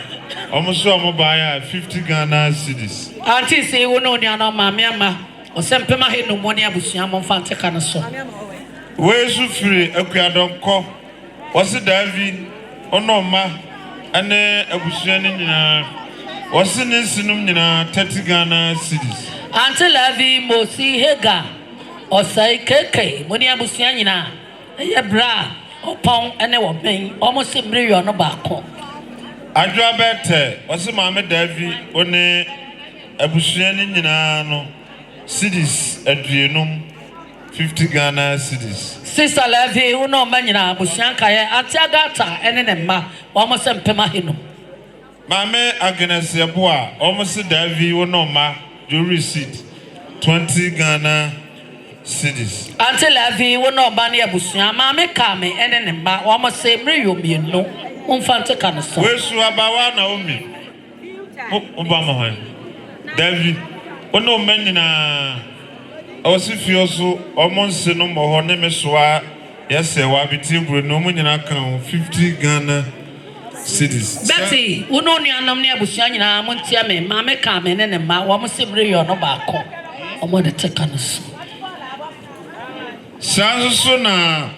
omuso omobaya 50 Ghana cedis. Auntie say wo no nuanom mame ama osempema he no moni abusua mo mfa nteka no so. We su firi akuadonko wose Davi onoma ane abusua ni nyina wose ne sinum nyina 30 Ghana cedis. Auntie Lavi Mosi Hega Osei keke moni abusua nyina eye bra opon ene wo ben almost million no baako. Adwa bete wose mame Davi one abusua ni nyina no cedis aduenum 50 Ghana cedis. Sister Lavi uno manyina abusua kaye atiagata ene ne ma almost mpema hino. Mame Agnes Yeboa almost Davi uno ma do receipt 20 Ghana cedis. Auntie Lavi uno bani abusua mame kame ene ne ma almost million mienu umfa nteka no so. We su abawa na omi Obama hoy Davi ono menina osifioso omonse no mo ne mesoa yese wa biti buru no mu nyina kan 50 Ghana cities. Betty, who know you are near Bushana, Montiame, Mamma Carmen, and Ma, one sibling or no barco. I'm going to take on us. Sounds so now.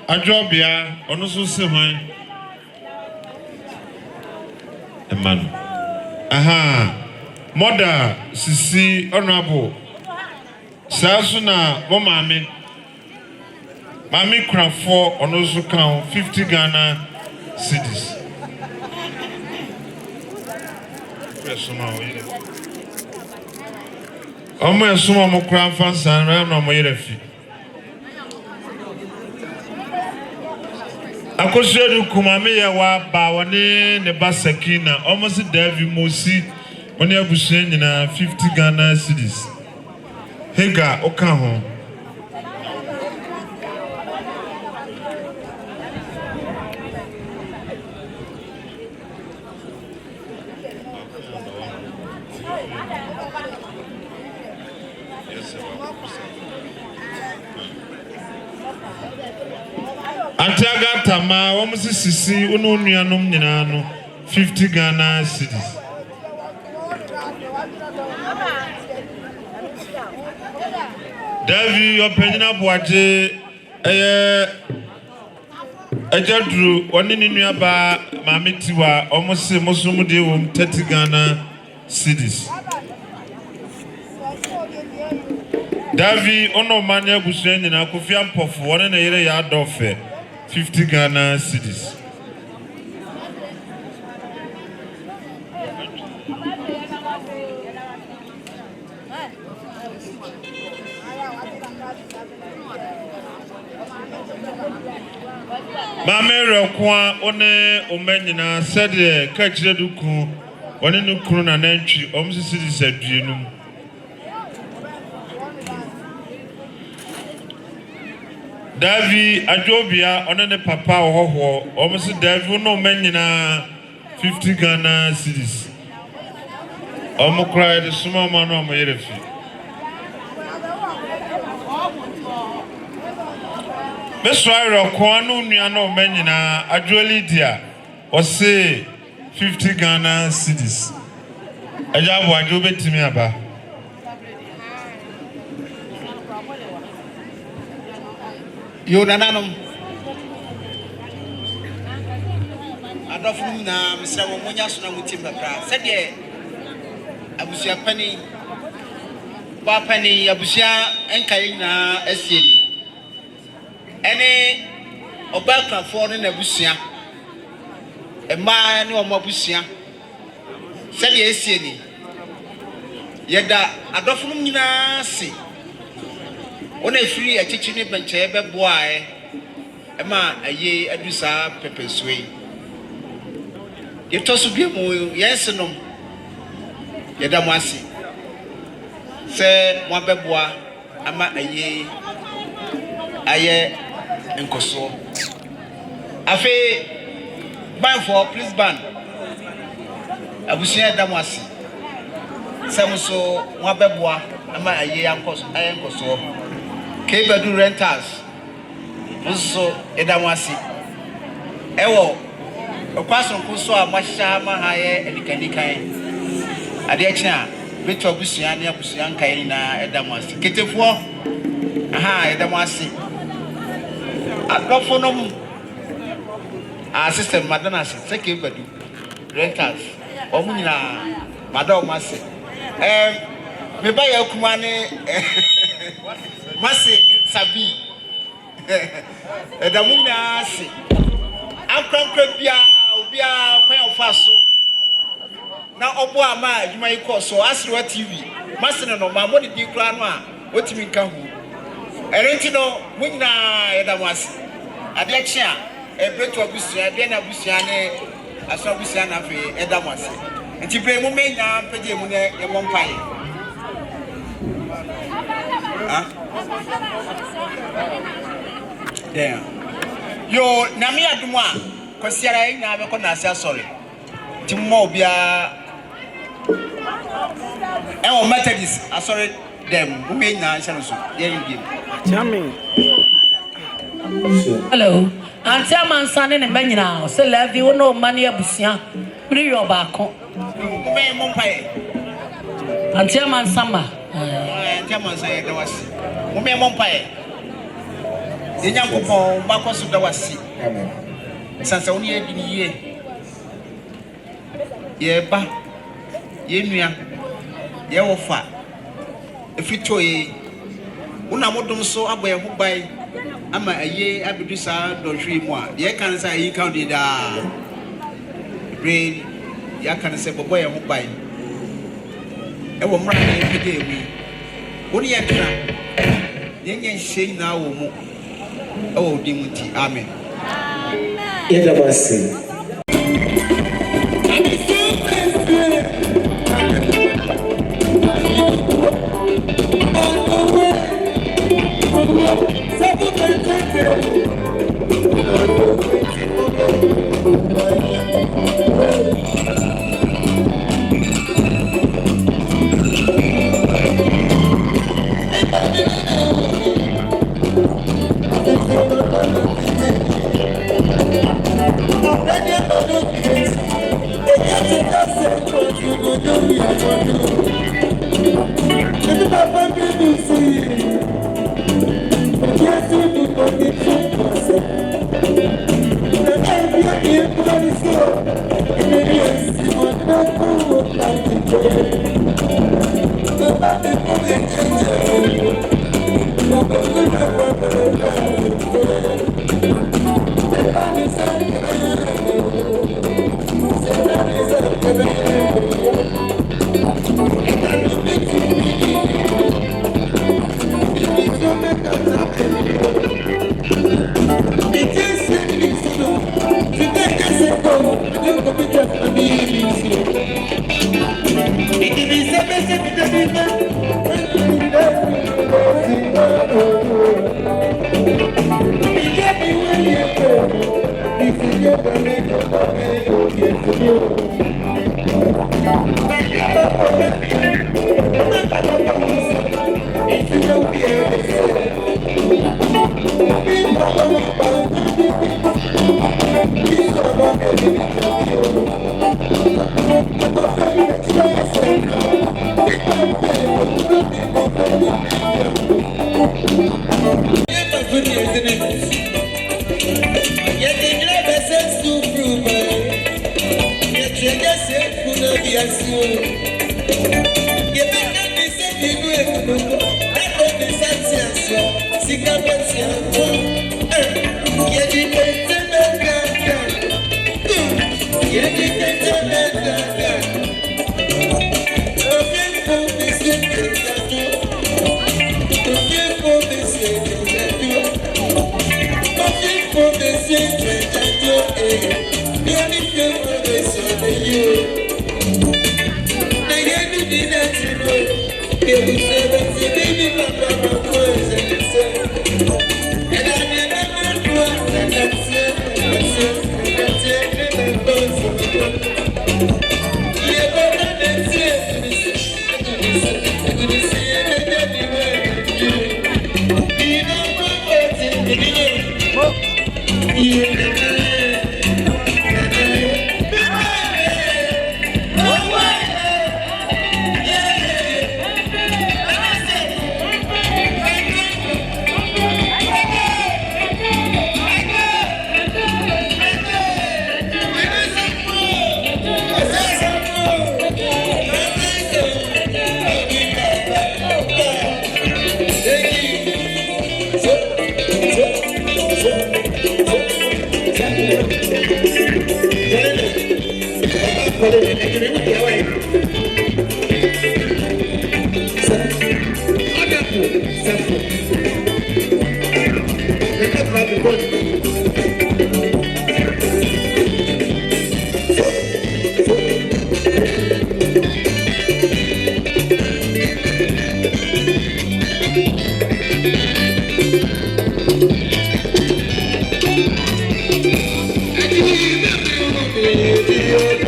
A job here, on also say mine. A man. Aha, mother, Sisi, honorable. Sasuna, Mommy. Mammy craft 4 on also count 50 Ghana cities. Almost some more crown fans and ran on my refi. I could show you Kumamia wa Bawane, the Basakina, almost a Davy Mosi, on your Bushen in 50 Ghana cities. Hega, Okaho. Antiaga Tama, almost Sisi, Unuanum Ninano, 50 Ghana cities. Davy, your penina boaje, Ejadru, one in Yaba, Mamitiwa, almost a Mosumude, 30 Ghana cities. Davy, ono mania Bushen in Akufian Puff, 1 and a yard of 50 Ghana cities. Mamere kwa one omenina said kachire duku one no kunu na nantwi omsisi disadwienum Davi Ajobia one ne papa ohoho omsi Davi no omenina 50 Ghana cities omukra de suma manu amoyerefi Mesra Kwanu Niano Menina, Adjoli Dia, or say 50 Ghana cities. Ajabu Ajobe Timiaba. Yonanum Adolfina, Mr. Moyasuna Mutimba, said ye Abusia Penny Papani, Abusia, and Kaina, Esini. Any Obaka for in a busia, a man or Mobusia. Said yes, any. Yet that Adolfina see. On a free a teaching bench, a boy, a man, a ye, a dusa, pepper sway. You toss to be more, yes, no. Yadamasi. Say, one bebois, a man, a ye, aye. Enkoso afi ban for please ban abusia damwasi samuso wabeboa ama aye enkoso kebedu rentals nso edamwasi ewo okwaso nkoso a mahya mahaye edikanikan ade akina betu abusia ne abusia nkan na edamwasi ketefo aha edamwasi Adolfonum assistant Madonna second bedu rentals omunina madam mase me ba ya kuma ne mase sabi edamunina se akrankra bia obia kwan ofaso na obo ama adwuma iko so asrewa tv mase no ma mo di kra no a otimi nka hu erenti no munina edamwase ade achia ebreto abusia de na abusia ne aso abusia na fe edamwase enti bre mu menya pege mu ne ye mompae ha there yo na me adumu a kwasiara yi na be ko na ase sorry ti mo bia o methodist sorry dem mu menya nhyano so ye game Jamming. Hello. Auntie Amansane and Benina, so love you no money abusia. Bring your back. Auntie Amansama. Auntie Amansane, there was Mume Mompae. The young couple, Marcos of the Wasi. Sansonia, ye ba, ye mia, ye ofa. If you toy, Unamodum so up where who buy. Ama aye abidusa do hwe mu a ye kan say yi count it da brain ya kan say bobo ye ho bai e wo mra na pede wi woni ye kra ye nye hye na wo mu e wo di muti amen ye da basi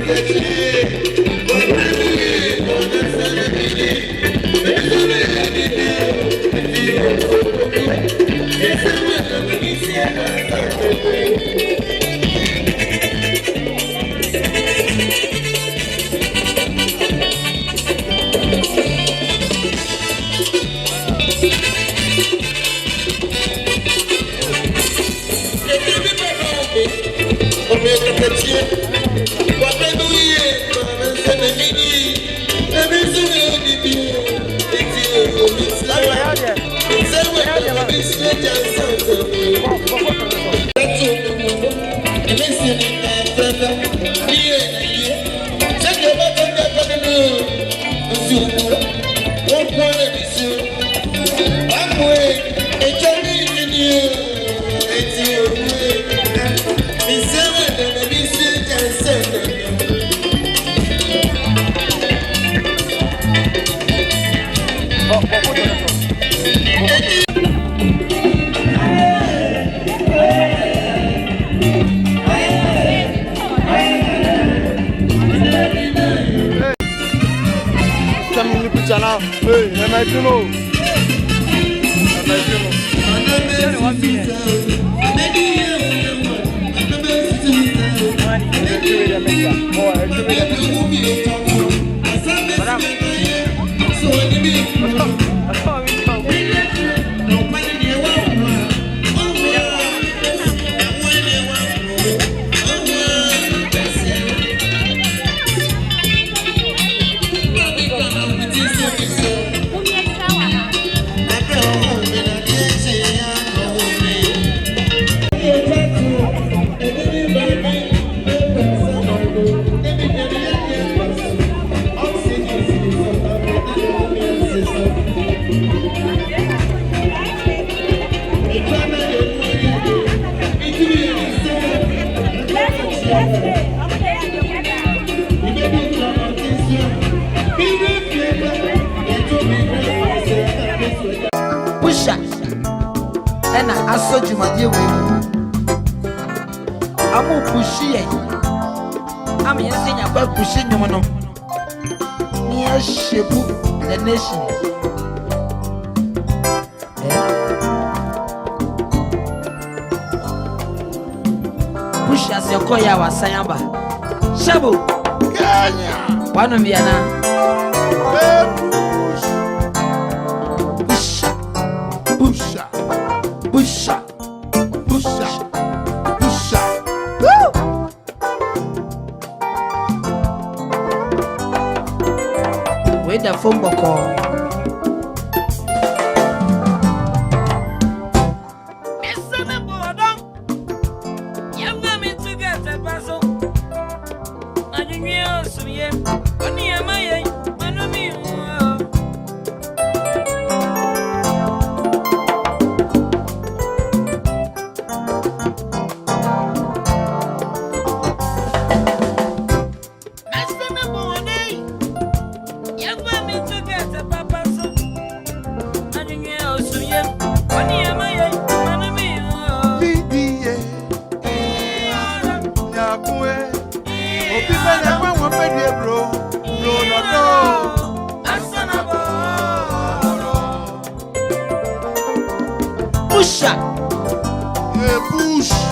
Thank you. Pusha and I saw you my dear way. I'm a pushy. I'm saying about pushing you on near Shebu, the nation. Pusha as your koya was Sayamba. Shabu, one of Vienna. The phone call.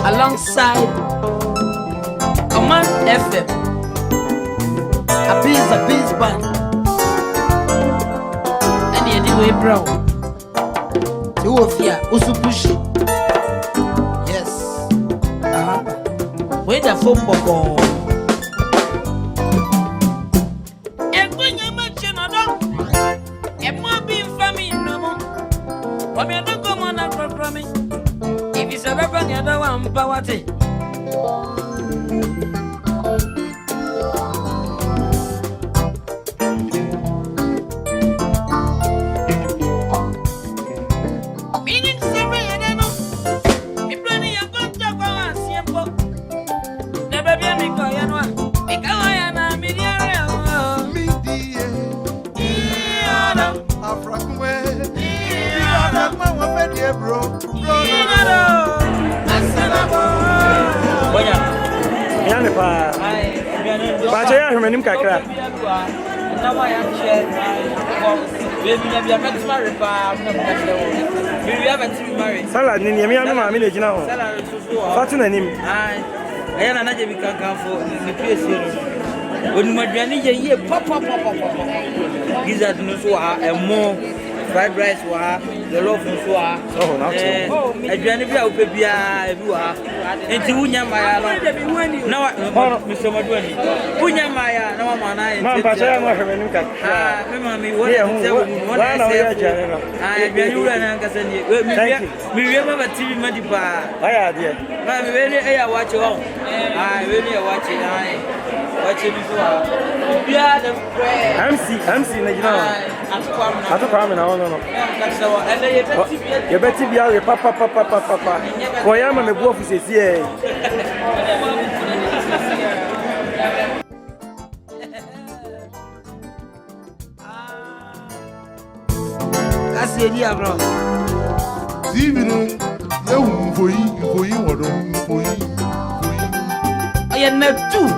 Alongside Command FM, a bees band, and the anyway brown. You will fear Usupushi. Yes. Wait a phone call. And when you mention a dog, it might be family no more. But me don't come on and promise. If it's a weapon, you don't want power. Bacha ya hmenim kakra. Na wa ya share. Baby na bia metima repa na kakra wo. We have a team married. Salad ni yemi anu ma me na gina ho. Salad so so. Fatu na nim. Ai. Aya na naje bi kankan fo ni PS no. Oni maduane ye papa. Gizzard no so ha emo fried rice wa the love no so ha. Oh na so. Aduane bi a wo pe bia e bi wa. Enti wunya maya no. Na wa Mr. Maduani. Wunya maya na wa mana e. Ma bacha ya no hmenim kakra. Me ma mi wona se wo wona se. Aduane wura na nkasa ni. Mi wie ma TV ma di pa. Aya de. Ma mi we ni e ya wache wo. We ni ya wache ai. Wache mi so ha. Bia the prayer. MC na gina ho. Atokwa me na wo no. Nkasa wo ene ye beti bia we papa. Ko ya ma me bu office eh. say dear bro. TV no, you for you, or for you. I am not two.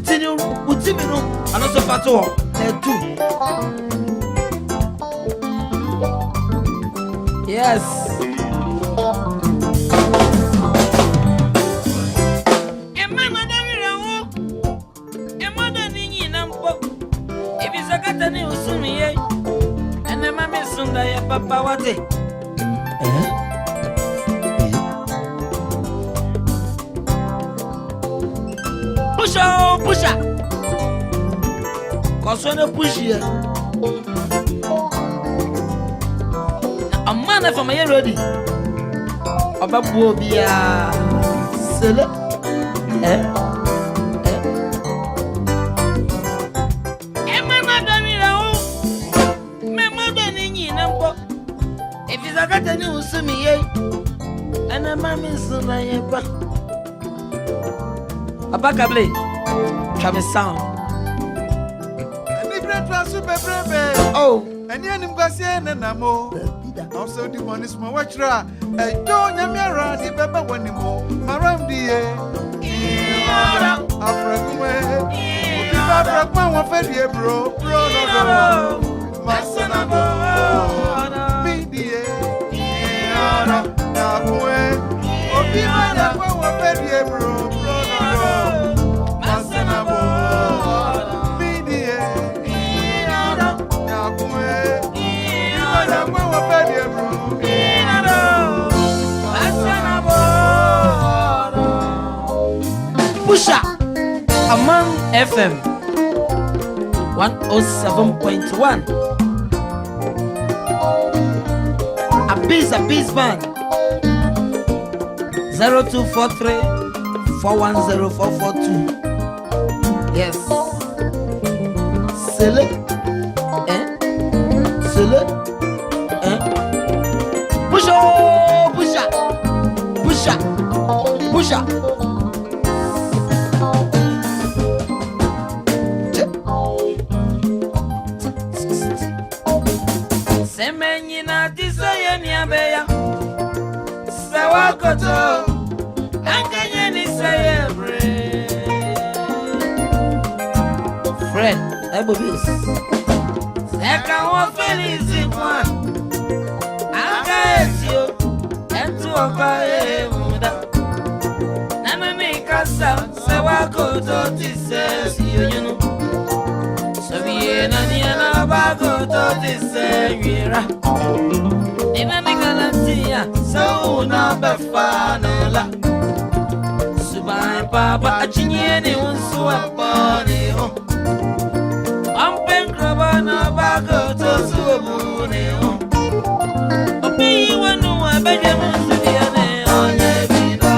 Tinu, Utimino, and also Pato, two. Yes. Papa, what it? Push out, push out. Cause when you push here, a man from my ready. About Bobia, Silla, I got a new semi, and a mammy son. I am back. A back a blade, come a sound. And if not, super brave. Oh, And then I'm going to Namo. Also, the one is my watcher. I don't know the pepper when you move around the air. After bro, my son, Pusha Among FM 107.1 A Beast Band 0243 410442. Yes. Select. Select. Pusha. Pusha. Pusha. Pusha. Semenyina tisaya niabeya. Sawakoto. Fred, I believe. Second one, Felix, one. I'll get you and to a fire. Nana make us out, so I go to this says you know. So we ain't any other to this year. In a Nicolantia, so number fanula. Papa, a chinny one so a body. I'm Pencrabana Bago to Subuni. Okay, you want to know a Benjamin to be an on your video.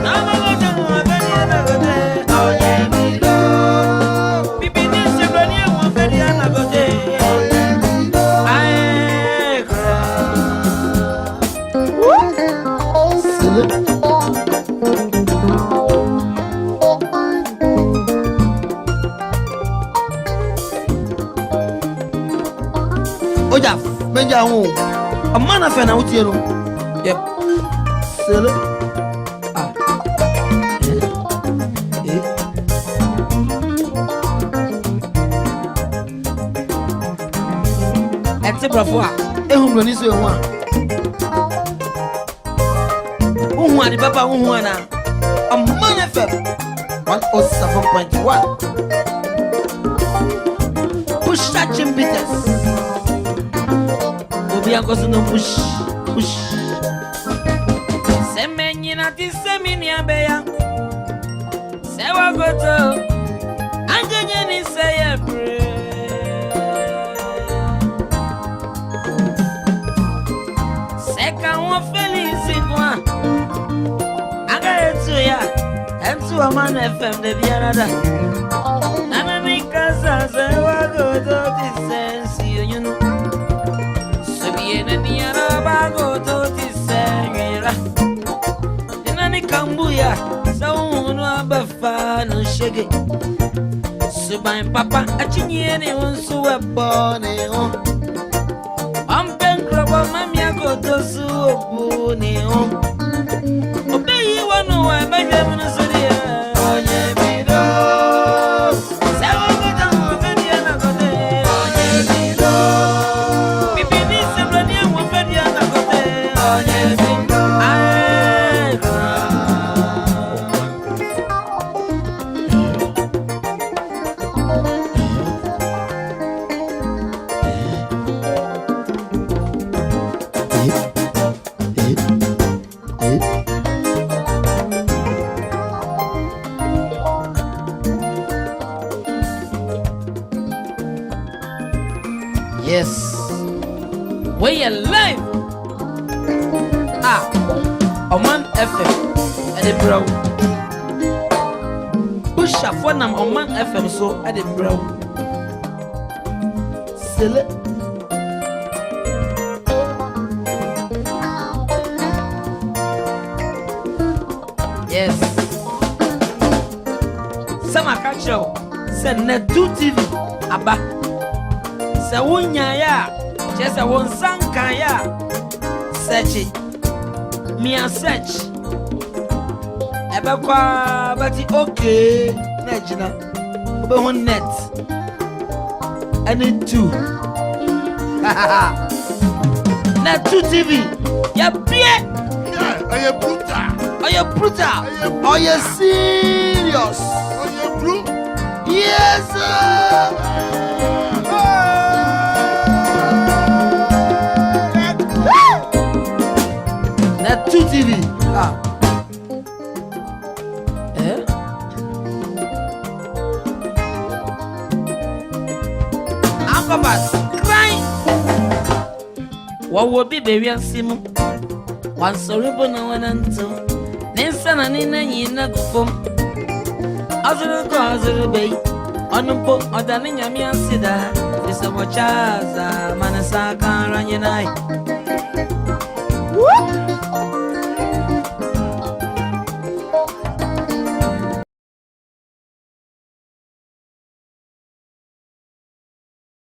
Now I'm going to know a Benjamin on your video. Pipi needs to run you one Benjamin go day. I cry. Oja, Benja home. A man of an out here. Yep. Silly. Ah. Except for a woman is one. Who want the papa who wanna? A man of 107.1. Push that Jim Peters. Because no push. Semenyina ti seminia beya. Sewa goto. Anjenye ni seye bre. Seka won Felix kwa. Aga etu ya. Entu Aman FM de biarada. Nana mi casa sewa goto ti sensi you know. Bago to tisera inani kambuya saunu abafa no shege subai papa achinye ne unsu webone ni home. Obey you one no I make them no so dia. Oye mi do. Se o go down for dia na go de. Oye mi do. Bibi ni se brani an wo for dia na go de. Oye mi do. Yes. We are live. Oman FM. Ede bro. Pusha for nam Oman FM so ede bro. Sele. Yes. Sama kacho. Se net 2 TV aba. Se wunya ya, se won sanka ya. Search. Me a search. Ebe kwa bati okay. Nejina. Obe hon net. Any 2. Net 2 TV. Ya pie. Yeah, are you brutal? Are you brutal? Are you serious? Are you brutal? Yes, sir. Net 2 TV. Akobas crying. What will be baby and Simu? One sorry bona one until Ninsana Nina Yina Gufum. Azure go Azure Bay. On the book or the Ninyami and Sida. This is a Wachaza Manasaka Ranyanai.